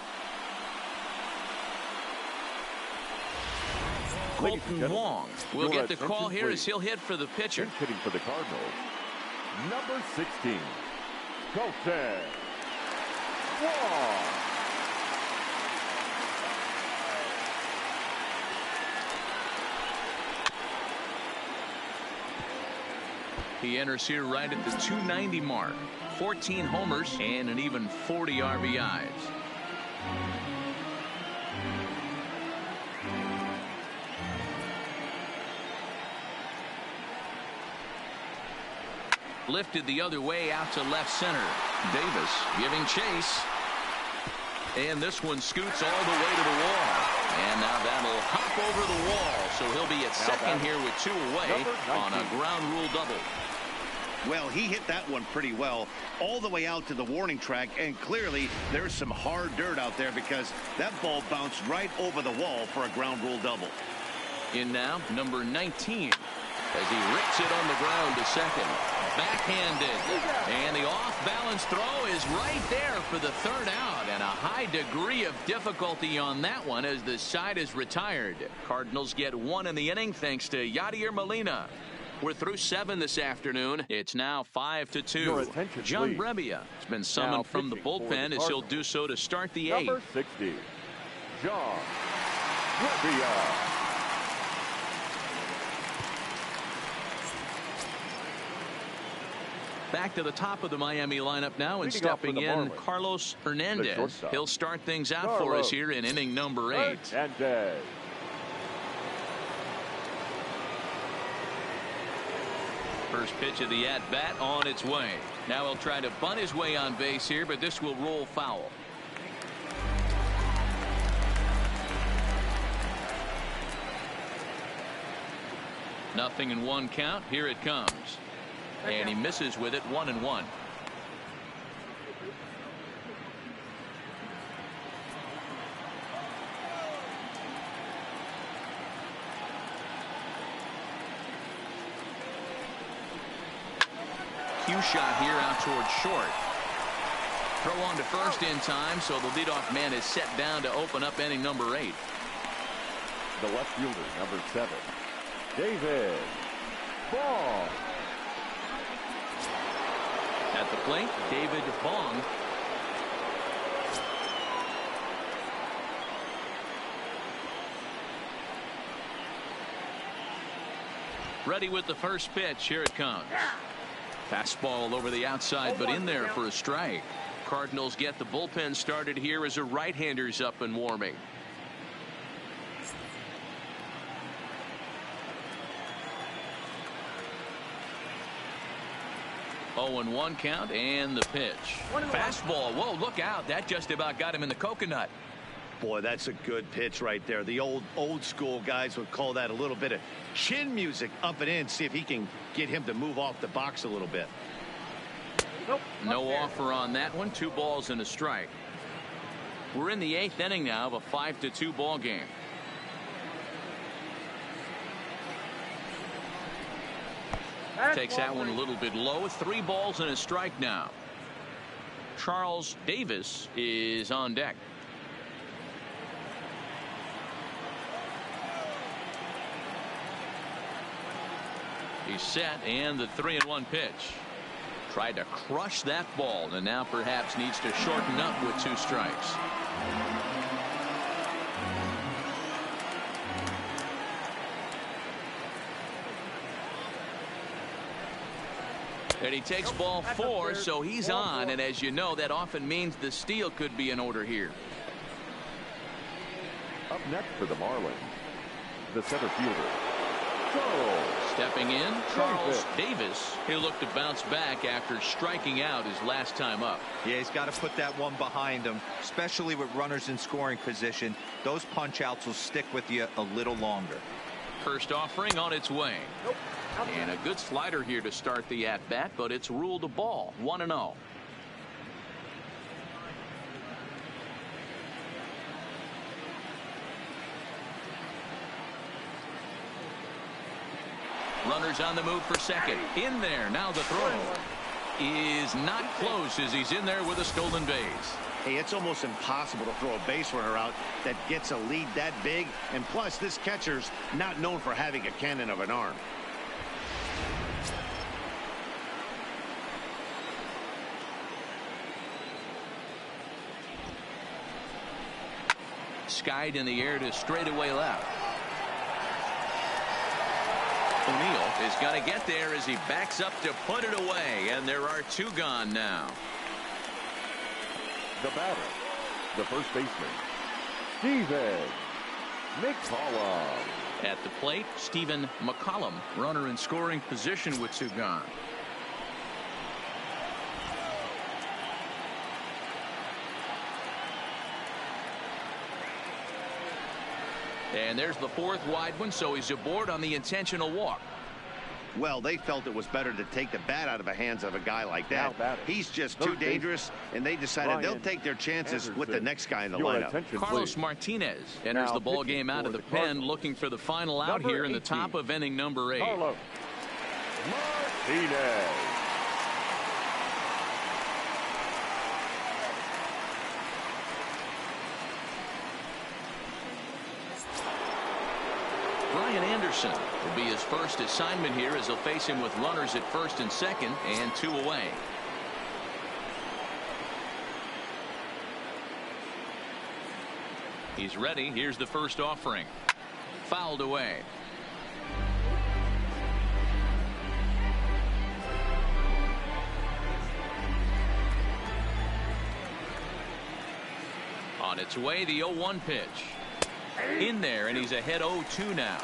Colton Wong will get the call here as he'll hit for the pitcher. Hitting for the Cardinals, number 16, Colton Wong. He enters here right at the 290 mark. 14 homers and an even 40 RBIs. Lifted the other way out to left center. Davis giving chase. And this one scoots all the way to the wall. And now that'll hop over the wall. So he'll be at second here with 2 away on a ground rule double. Well, he hit that one pretty well all the way out to the warning track, and clearly there's some hard dirt out there because that ball bounced right over the wall for a ground rule double. In now, number 19, as he rips it on the ground to second. Backhanded, and the off-balance throw is right there for the 3rd out, and a high degree of difficulty on that one as the side is retired. Cardinals get 1 in the inning thanks to Yadier Molina. We're through 7 this afternoon. It's now 5-2. John Brebbia has been summoned from the bullpen as he'll do so to start the 8th. Number 60, John Brebbia. Back to the top of the Miami lineup now, and stepping in Carlos Hernandez. He'll start things out for us here in inning number 8. First pitch of the at-bat on its way. Now he'll try to bunt his way on base here, but this will roll foul. Nothing in 1 count. Here it comes. And he misses with it. 1-1. Cue shot here out towards short. Throw on to first in time, so the leadoff man is set down to open up inning number 8. The left fielder, number 7, David Ball. At At the plate, David Bong. Ready with the first pitch. Here it comes. Fastball over the outside, but in there for a strike. Cardinals get the bullpen started here as a right-hander's up and warming. 0-1 count and the pitch. Fastball. Whoa, look out. That just about got him in the coconut. Boy, that's a good pitch right there. The old school guys would call that a little bit of chin music up and in. See if he can get him to move off the box a little bit. Nope. No offer on that one. 2 balls and a strike. We're in the 8th inning now of a 5-2 ball game. Takes that one a little bit low. 3 balls and a strike now. Charles Davis is on deck. He's set, and the 3-1 pitch. Tried to crush that ball, and now perhaps needs to shorten up with 2 strikes. And he takes ball 4, so he's on, and as you know, that often means the steal could be in order here. Up next for the Marlins, the center fielder, Charles. Stepping in, Charles Davis. He'll look to bounce back after striking out his last time up. Yeah, he's got to put that one behind him, especially with runners in scoring position. Those punch outs will stick with you a little longer. First offering on its way. And a good slider here to start the at-bat, but it's ruled a ball. 1-0. Runners on the move for second. In there. Now the throw is not close as he's in there with a stolen base. Hey, it's almost impossible to throw a base runner out that gets a lead that big. And plus, this catcher's not known for having a cannon of an arm. Skied in the air to straightaway left. O'Neill is going to get there as he backs up to put it away, and there are 2 gone now. The batter, the first baseman, Steven McCollum. At the plate, Stephen McCollum, runner in scoring position with 2 gone. And there's the 4th wide one, so he's aboard on the intentional walk. Well, they felt it was better to take the bat out of the hands of a guy like that. He's just too dangerous, and they decided they'll take their chances with the next guy in the lineup. Carlos Martinez enters the ball game out of the pen, looking for the final out here in the top of inning number 8. Carlos Martinez. Brian Anderson will be his first assignment here as he'll face him with runners at first and second and 2 away. He's ready. Here's the first offering. Fouled away. On its way, the 0-1 pitch. In there, and he's ahead 0-2 now.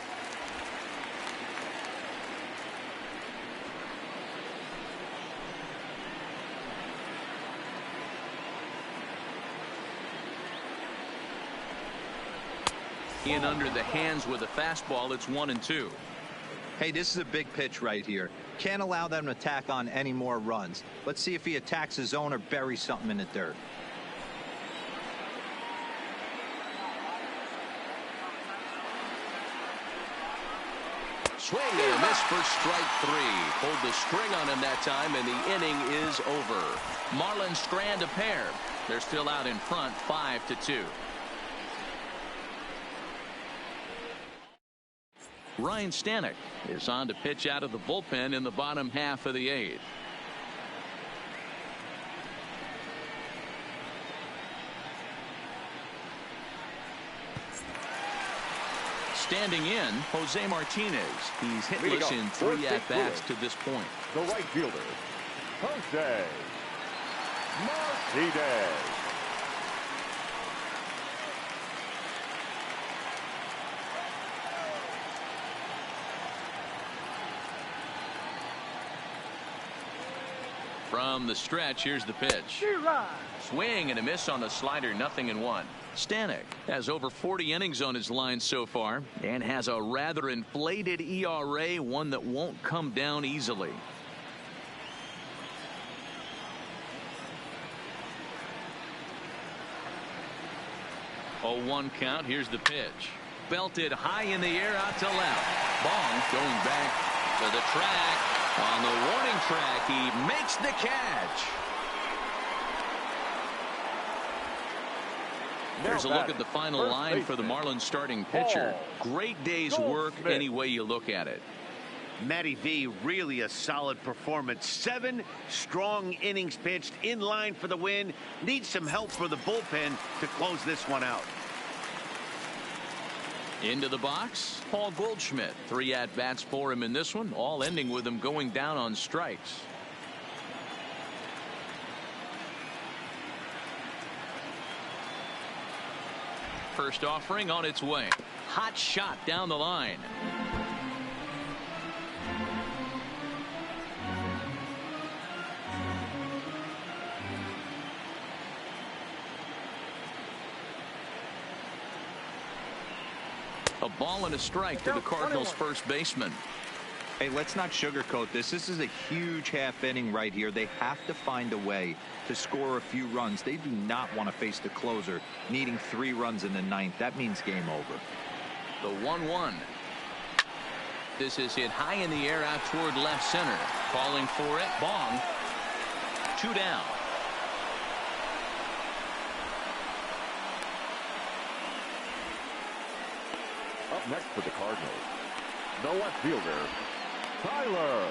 In under the hands with a fastball. It's 1-2. Hey, this is a big pitch right here. Can't allow them to tack on any more runs. Let's see if he attacks his zone or buries something in the dirt. Swing and a miss for strike 3. Pulled the string on him that time, and the inning is over. Marlins strand a pair. They're still out in front, 5-2. Ryan Stanek is on to pitch out of the bullpen in the bottom half of the 8th. Standing in, Jose Martinez. He's hitless in 3 at-bats to this point. The right fielder, Jose Martinez. From the stretch, here's the pitch. Swing and a miss on the slider, 0-1. Stanek has over 40 innings on his line so far and has a rather inflated ERA, one that won't come down easily. 0-1 count. Here's the pitch. Belted high in the air out to left. Bong going back to the track. On the warning track, he makes the catch. Here's a look at the final line for the Marlins starting pitcher. Great day's work any way you look at it. Matty V, really a solid performance. 7 strong innings pitched, in line for the win. Needs some help for the bullpen to close this one out. Into the box, Paul Goldschmidt. 3 at-bats for him in this one, all ending with him going down on strikes. First offering on its way. Hot shot down the line. A ball and a strike to the Cardinals first baseman. Hey, let's not sugarcoat this. This is a huge half inning right here. They have to find a way to score a few runs. They do not want to face the closer needing 3 runs in the 9th. That means game over. The 1-1. This is hit high in the air out toward left center. Calling for it. Bong. 2 down. Up next for the Cardinals, the left fielder, Tyler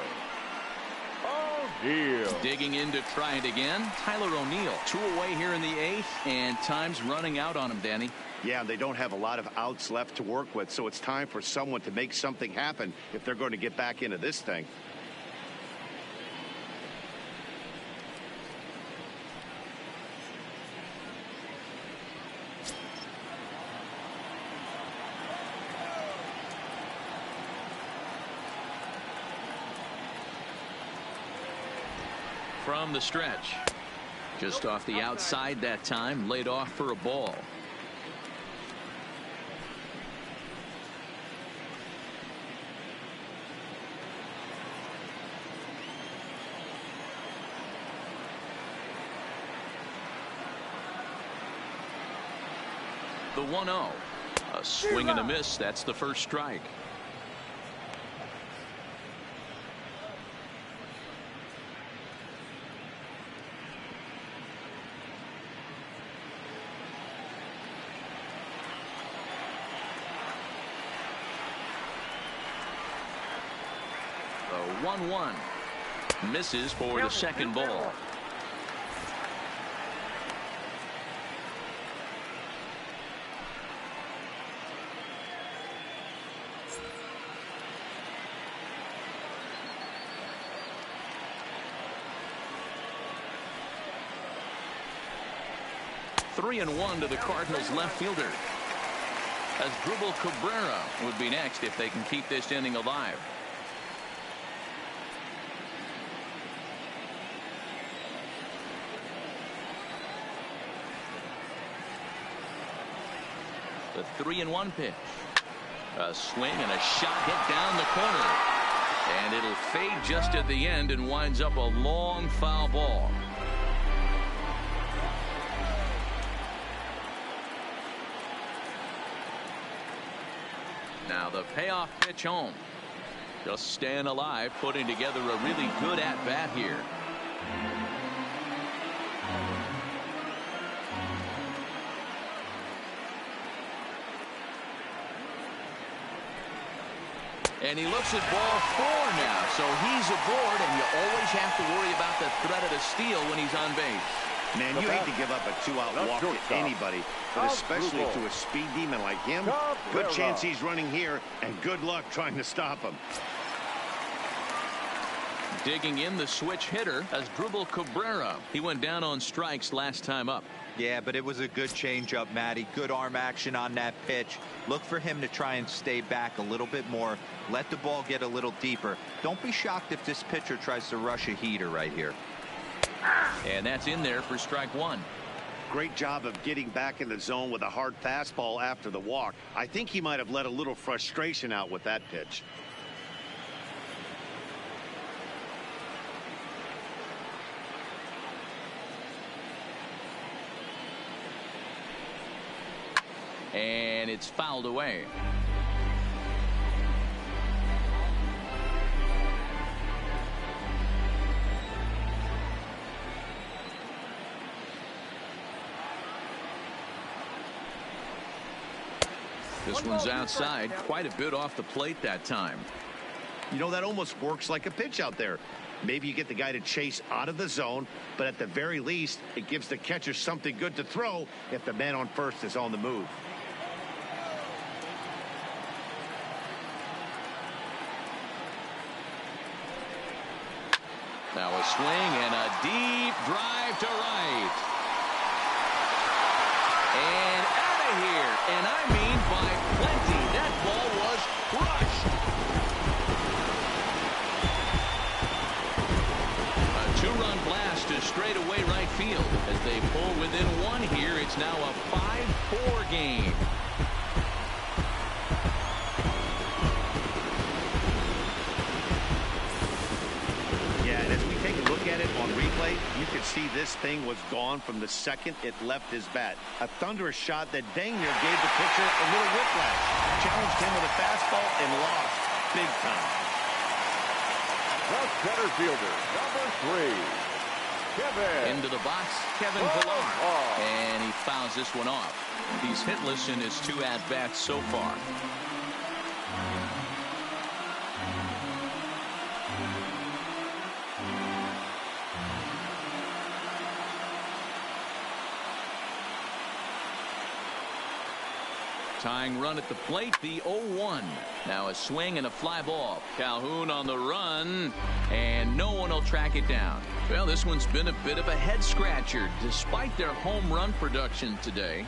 O'Neill. Digging in to try it again. Tyler O'Neill. 2 away here in the 8th, and time's running out on him, Danny. Yeah, they don't have a lot of outs left to work with, so it's time for someone to make something happen if they're going to get back into this thing. From the stretch. Just off the outside that time. Laid off for a ball. The 1-0. A swing and a miss. That's the first strike. The 1-1 misses for the second ball. Three and 1 to the Cardinals left fielder. Asdrubal Cabrera would be next if they can keep this inning alive. The 3-1 pitch. A swing and a shot hit down the corner. And it'll fade just at the end and winds up a long foul ball. Now the payoff pitch home. Just staying alive, putting together a really good at-bat here. And he looks at ball 4 now, so he's aboard, and you always have to worry about the threat of the steal when he's on base. Man, you hate to give up a 2-out walk to anybody, but especially to a speed demon like him. Good chance he's running here, and good luck trying to stop him. Digging in the switch hitter as Drupal Cabrera. He went down on strikes last time up. Yeah, but it was a good changeup, Matty. Good arm action on that pitch. Look for him to try and stay back a little bit more. Let the ball get a little deeper. Don't be shocked if this pitcher tries to rush a heater right here. And that's in there for strike one. Great job of getting back in the zone with a hard fastball after the walk. I think he might have let a little frustration out with that pitch. And it's fouled away. This one's outside, quite a bit off the plate that time. You know, that almost works like a pitch out there. Maybe you get the guy to chase out of the zone, but at the very least, it gives the catcher something good to throw if the man on first is on the move. Now a swing and a deep drive to right. And out of here. And I mean by plenty. That ball was crushed. A two-run blast to straightaway right field. As they pull within one here, it's now a 5-4 game. On replay, you could see this thing was gone from the second it left his bat. A thunderous shot that dang near gave the pitcher a little whiplash. Challenged him with a fastball and lost big time. The center fielder, number 3, Kevin. Into the box, Kevin Pillar. And he fouls this one off. He's hitless in his 2 at-bats so far. Tying run at the plate, the 0-1. Now a swing and a fly ball. Calhoun on the run, and no one will track it down. Well, this one's been a bit of a head scratcher despite their home run production today.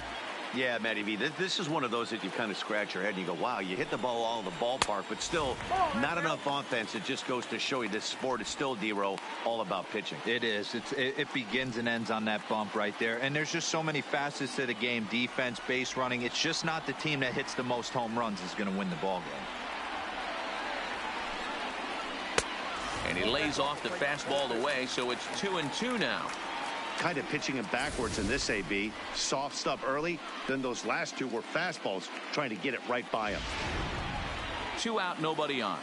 Yeah, Matty V, this is one of those that you kind of scratch your head and you go, wow, you hit the ball all in the ballpark, but still not enough offense. It just goes to show you this sport is still, D-Row, all about pitching. It is. It begins and ends on that bump right there. And there's just so many facets to the game. Defense, base running. It's just not the team that hits the most home runs is going to win the ball game. And he lays off the fastball away, so it's 2-2 now. Kind of pitching him backwards in this AB. Soft stuff early, then those last 2 were fastballs, trying to get it right by him. 2 out, nobody on.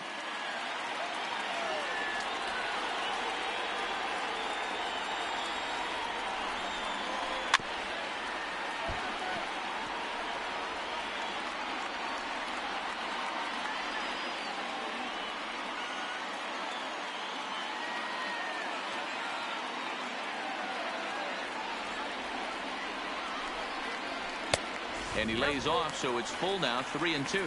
And he lays off, so it's full now, 3-2.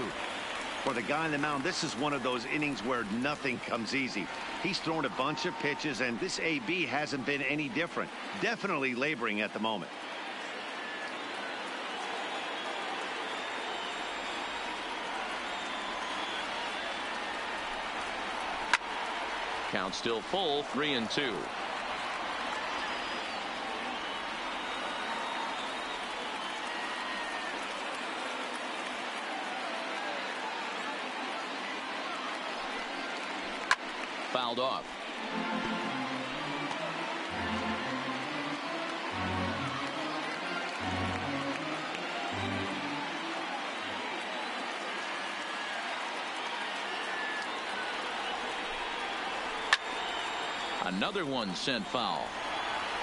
For the guy on the mound, this is one of those innings where nothing comes easy. He's thrown a bunch of pitches, and this AB hasn't been any different. Definitely laboring at the moment. Count still full, 3-2. Fouled off. Another one sent foul.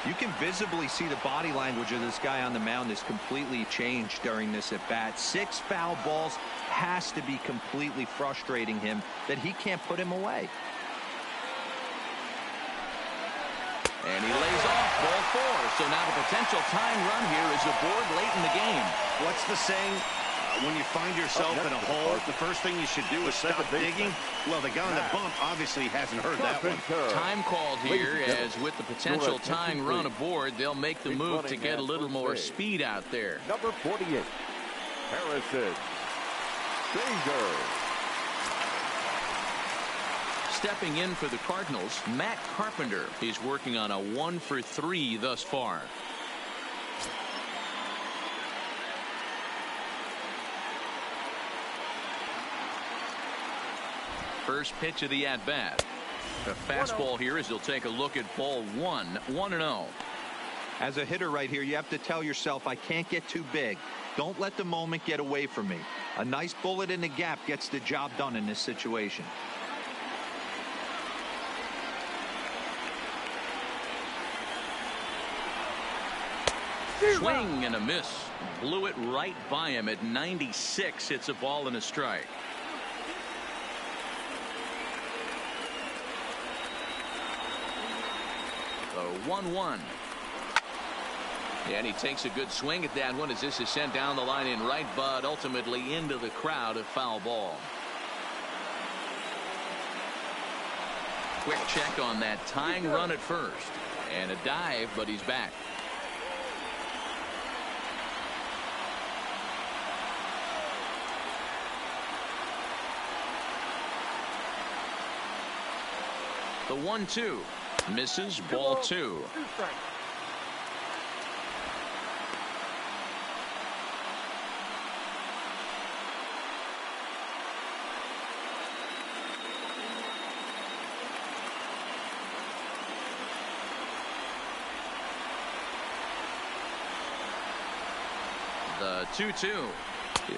You can visibly see the body language of this guy on the mound is completely changed during this at bat. 6 foul balls has to be completely frustrating him that he can't put him away. And he lays off, ball So now the potential tying run here is aboard late in the game. What's the saying? When you find yourself in a hole, the first thing you should do is stop digging. Well, the guy on the bump obviously hasn't heard that one. Time called here, as with the potential tying run aboard, they'll make the move to get a little more speed out there. Number 48, Harrison Bader. Stepping in for the Cardinals, Matt Carpenter. He's working on a 1-for-3 thus far. First pitch of the at-bat. The fastball here as he'll take a look at ball 1, 1-0. As a hitter right here, you have to tell yourself, I can't get too big. Don't let the moment get away from me. A nice bullet in the gap gets the job done in this situation. Swing and a miss. Blew it right by him at 96. It's a ball and a strike. The 1-1. And he takes a good swing at that one as this is sent down the line in right, but ultimately into the crowd, a foul ball. Quick check on that tying run at first. And a dive, but he's back. The 1-2 misses, ball 2. The 2-2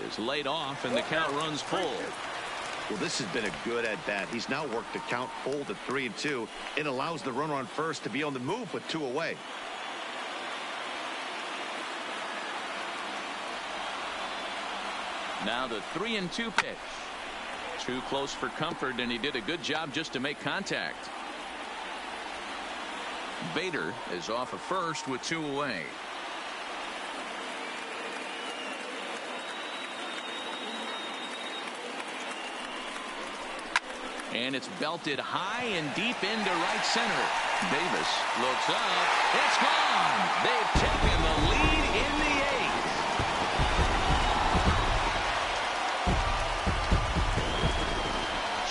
is laid off and the count runs full. Well, this has been a good at-bat. He's now worked the count full to 3-2. It allows the runner on first to be on the move with 2 away. Now the 3-2 pitch. Too close for comfort, and he did a good job just to make contact. Bader is off of first with 2 away. And it's belted high and deep into right center. Davis looks up. It's gone. They've taken the lead in the 8th.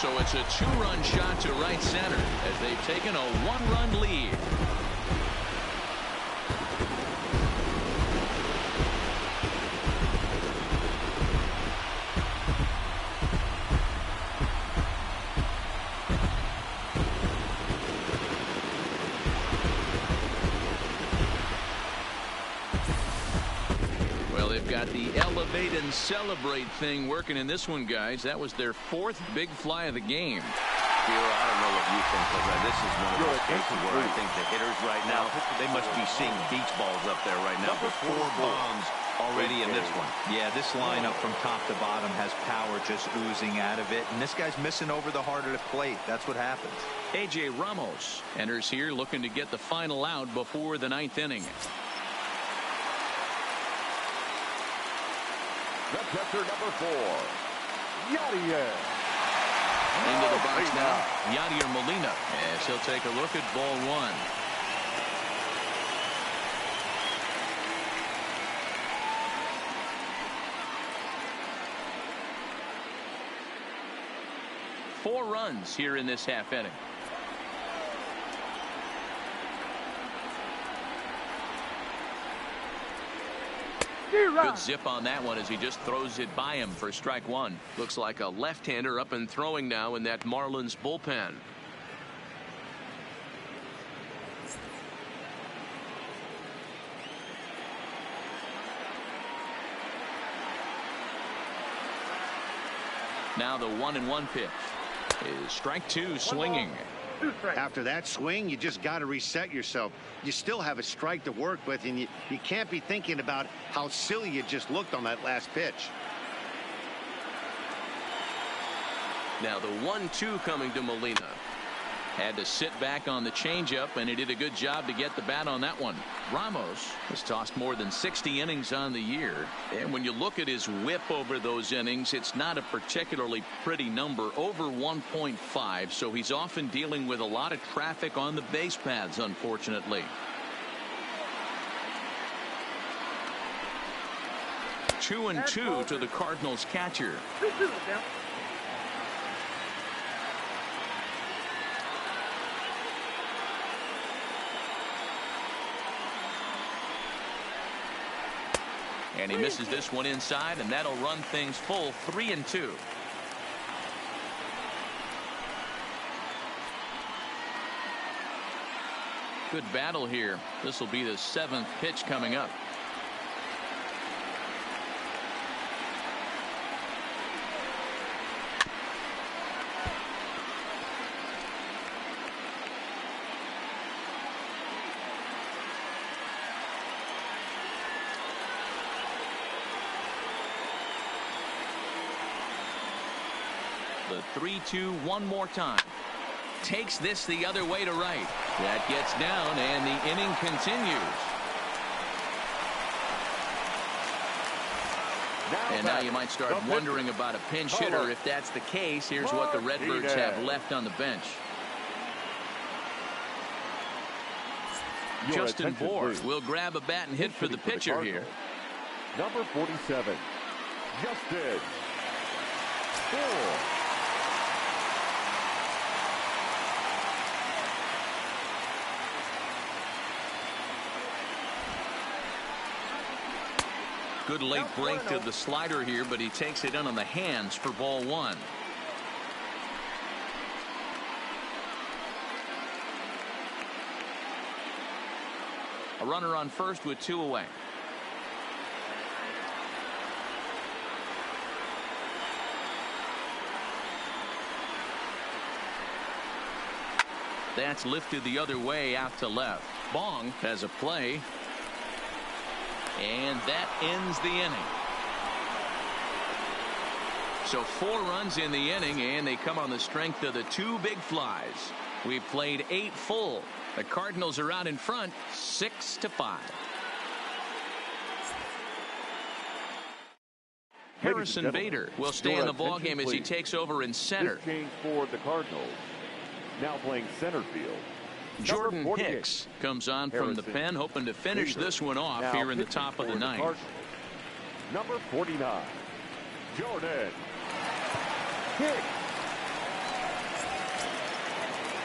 So it's a 2-run shot to right center as they've taken a 1-run lead. The elevate and celebrate thing working in this one, guys. That was their 4th big fly of the game. I don't know what you think, because this is one of those cases where I think the hitters right now, they must be seeing beach balls up there right now. With 4 bombs already in this one. Yeah, this lineup from top to bottom has power just oozing out of it, and this guy's missing over the heart of the plate. That's what happens. A.J. Ramos enters here looking to get the final out before the 9th inning. The catcher, number 4, Yadier. Into the box now, Yadier Molina, as he'll take a look at ball 1. Four runs here in this half inning. Good zip on that one as he just throws it by him for strike 1. Looks like a left-hander up and throwing now in that Marlins bullpen. Now the 1-1 pitch is strike 2 swinging. After that swing, you just got to reset yourself. You still have a strike to work with, and you can't be thinking about how silly you just looked on that last pitch. Now the 1-2 coming to Molina. Had to sit back on the changeup, and he did a good job to get the bat on that one. Ramos has tossed more than 60 innings on the year, and when you look at his whip over those innings, it's not a particularly pretty number, over 1.5, so he's often dealing with a lot of traffic on the base paths, unfortunately. 2-2 to the Cardinals catcher. And he misses this one inside, and that'll run things full 3-2. Good battle here. This will be the 7th pitch coming up. The 3-2 one more time. Takes this the other way to right. That gets down, and the inning continues. And now you might start wondering about a pinch hitter. If that's the case, here's what the Redbirds have left on the bench. Justin Bour will grab a bat and hit for the pitcher here. Number 47, Justin Bour. Good late break to the slider here, but he takes it in on the hands for ball 1. A runner on first with 2 away. That's lifted the other way out to left. Bong has a play. And that ends the inning. So 4 runs in the inning, and they come on the strength of the 2 big flies. We've played 8 full. The Cardinals are out in front 6-5. Harrison Bader will stay in the ballgame as he takes over in center. This change for the Cardinals. Now playing center field. Jordan Hicks comes on from the pen, hoping to finish this one off here in the top of the 9th. Number 49, Jordan Hicks.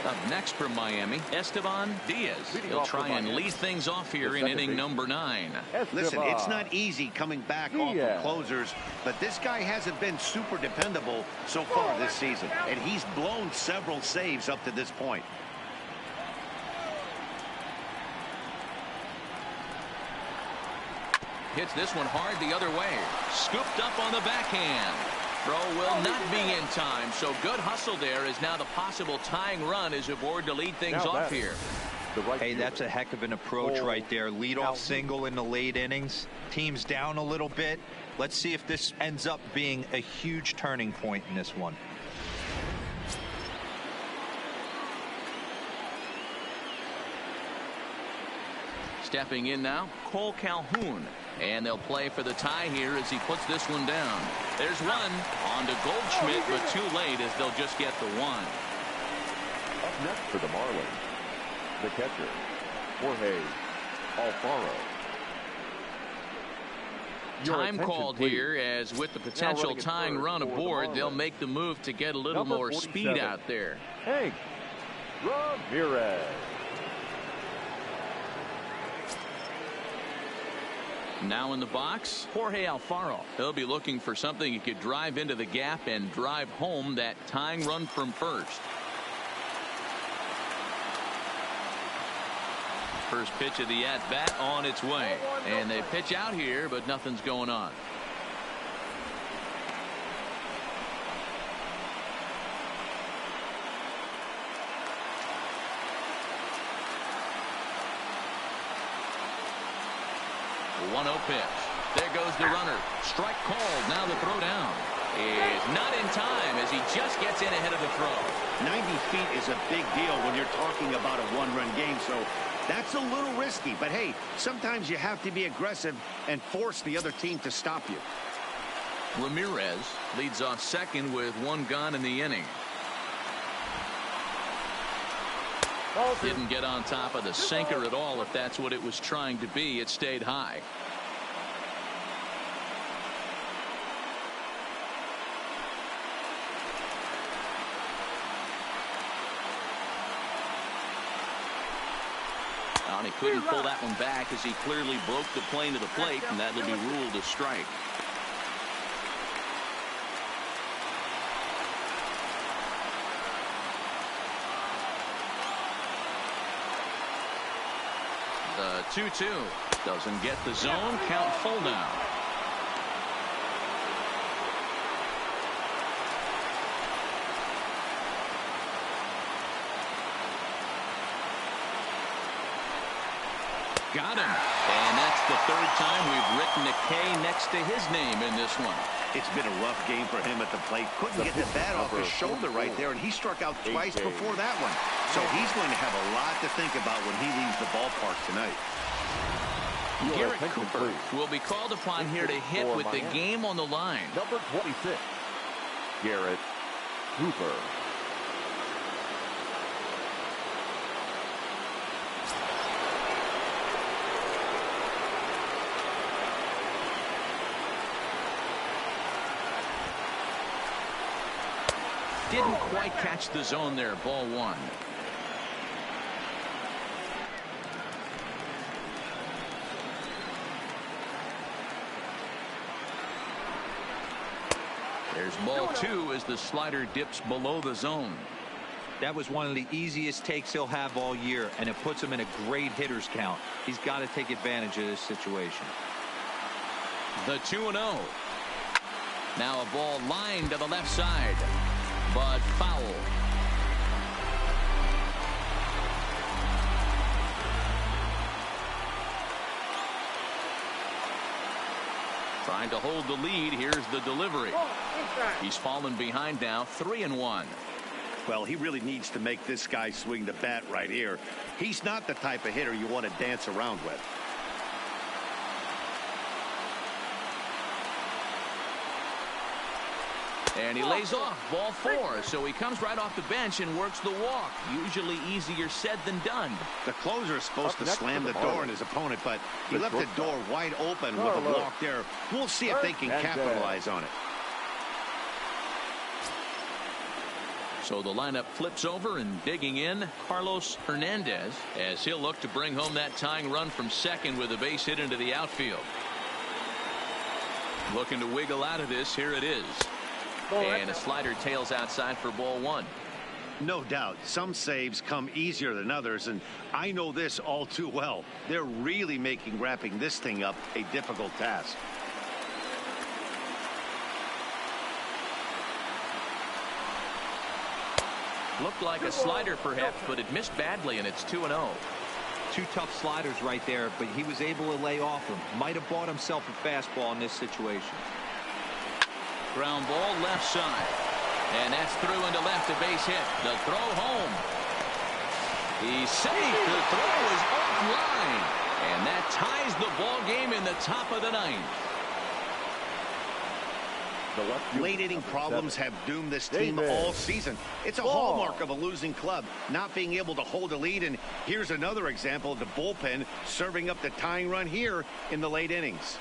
Up next from Miami, Esteban Diaz. He'll try and lead things off here in inning number 9. Listen, it's not easy coming back off of closers, but this guy hasn't been super dependable so far this season, and he's blown several saves up to this point. Hits this one hard the other way. Scooped up on the backhand. Throw will not be in time. So good hustle there as now the possible tying run is aboard to lead things off here. Hey, that's a heck of an approach right there. Leadoff single in the late innings. Team's down a little bit. Let's see if this ends up being a huge turning point in this one. Stepping in now, Cole Calhoun. And they'll play for the tie here as he puts this one down. There's one on to Goldschmidt, but too late as they'll just get the 1. Up next for the Marlins, the catcher, Jorge Alfaro. Time called here as with the potential tying run aboard, they'll make the move to get a little more speed out there. Hank Ramirez. Now in the box, Jorge Alfaro. He'll be looking for something he could drive into the gap and drive home that tying run from first. First pitch of the at-bat on its way. And they pitch out here, but nothing's going on. The 1-0 pitch. There goes the runner. Strike called. Now the throw down. is not in time as he just gets in ahead of the throw. 90 feet is a big deal when you're talking about a one-run game, so that's a little risky. But, hey, sometimes you have to be aggressive and force the other team to stop you. Ramirez leads off second with one gone in the inning. Didn't get on top of the sinker at all, if that's what it was trying to be. It stayed high. And he couldn't pull that one back as he clearly broke the plane to the plate, and that will be ruled a strike. The 2-2 doesn't get the zone. Count full now. Got him. And that's the third time we've written a K next to his name in this one. It's been a rough game for him at the plate. Couldn't get the bat off his shoulder right there, and he struck out twice before that one. So he's going to have a lot to think about when he leaves the ballpark tonight. Garrett Cooper will be called upon here to hit with the game on the line. Number 26, Garrett Cooper. Didn't quite catch the zone there. Ball one. There's ball two as the slider dips below the zone. That was one of the easiest takes he'll have all year, and it puts him in a great hitter's count. He's got to take advantage of this situation. The 2-0. Now a ball lined to the left side, but foul. Trying to hold the lead. Here's the delivery. He's fallen behind now, 3-1. Well, he really needs to make this guy swing the bat right here. He's not the type of hitter you want to dance around with. And he lays off. Ball four. So he comes right off the bench and works the walk. Usually easier said than done. The closer is supposed to slam the door on his opponent, but he left the door wide open with a walk there. We'll see if they can capitalize on it. So the lineup flips over, and digging in, Carlos Hernandez, as he'll look to bring home that tying run from second with a base hit into the outfield. Looking to wiggle out of this. Here it is. And a slider tails outside for ball one. No doubt. Some saves come easier than others, and I know this all too well. They're really making wrapping this thing up a difficult task. Looked like a slider perhaps, but it missed badly, and it's 2-0. Two tough sliders right there, but he was able to lay off them. Might have bought himself a fastball in this situation. Ground ball left side, and that's through into left, a base hit. The throw home. He's safe. The throw is offline, and that ties the ball game in the top of the ninth. Late inning problems have doomed this team all season. It's a hallmark of a losing club, not being able to hold a lead. And here's another example of the bullpen serving up the tying run here in the late innings.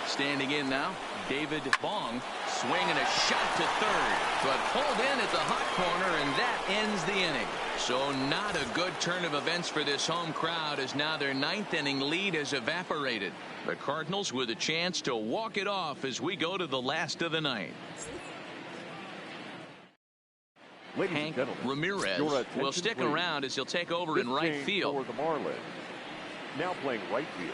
Standing in now, David Bong, swinging a shot to third, but pulled in at the hot corner, and that ends the inning. So not a good turn of events for this home crowd, as now their ninth inning lead has evaporated. The Cardinals with a chance to walk it off as we go to the last of the ninth. Hank Ramirez will stick around as he'll take over in right field. For the Marlins. Now playing right field,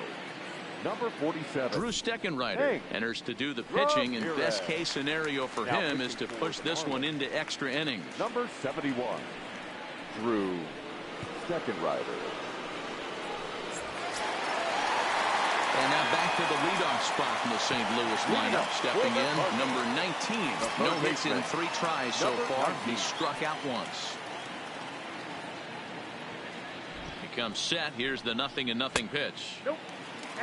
number 47. Drew Steckenrider enters to do the pitching, and best case scenario for him is to push this one into extra innings. Number 71, Drew second rider. And now back to the leadoff spot from the St. Louis lineup. Stepping in, number 19. No hits in 3 tries so far. He struck out once. He comes set. Here's the 0-0 pitch.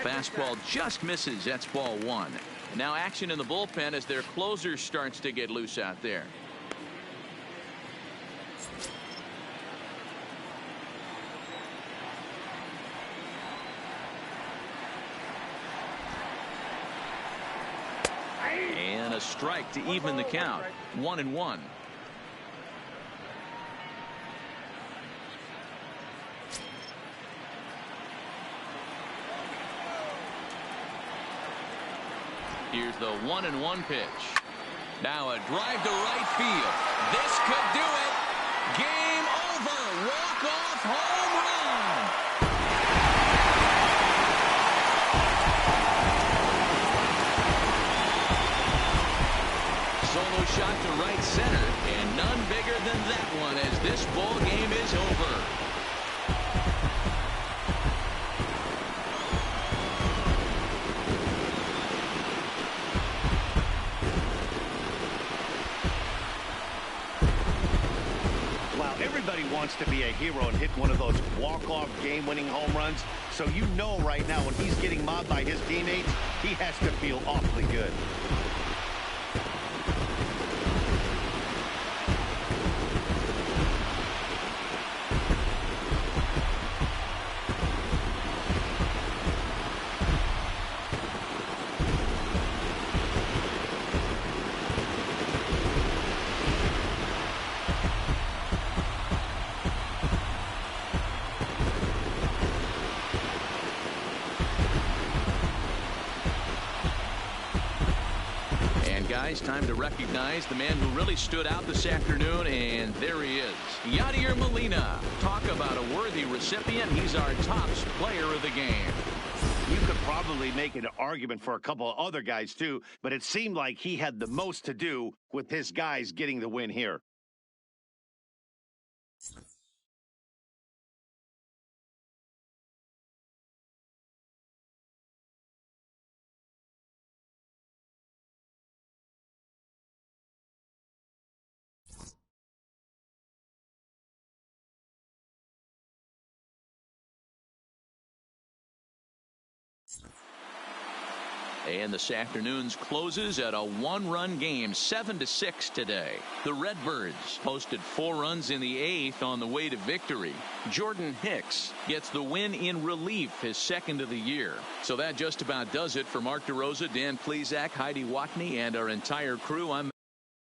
Fastball just misses. That's ball 1. Now action in the bullpen as their closer starts to get loose out there. And a strike to even the count. 1-1. Here's the 1-1 pitch. Now a drive to right field. This could do it. Game over. Walk-off home run. Solo shot to right center, and none bigger than that one as this ball game is over. Everybody wants to be a hero and hit one of those walk-off game-winning home runs. So you know right now when he's getting mobbed by his teammates, he has to feel awfully good. Guys, time to recognize the man who really stood out this afternoon, and there he is, Yadier Molina. Talk about a worthy recipient. He's our top player of the game. You could probably make an argument for a couple of other guys too, but it seemed like he had the most to do with his guys getting the win here. And this afternoon's closes at a 1-run game, 7-6 today. The Redbirds posted 4 runs in the 8th on the way to victory. Jordan Hicks gets the win in relief, his 2nd of the year. So that just about does it for Mark DeRosa, Dan Plesac, Heidi Watney, and our entire crew. I'm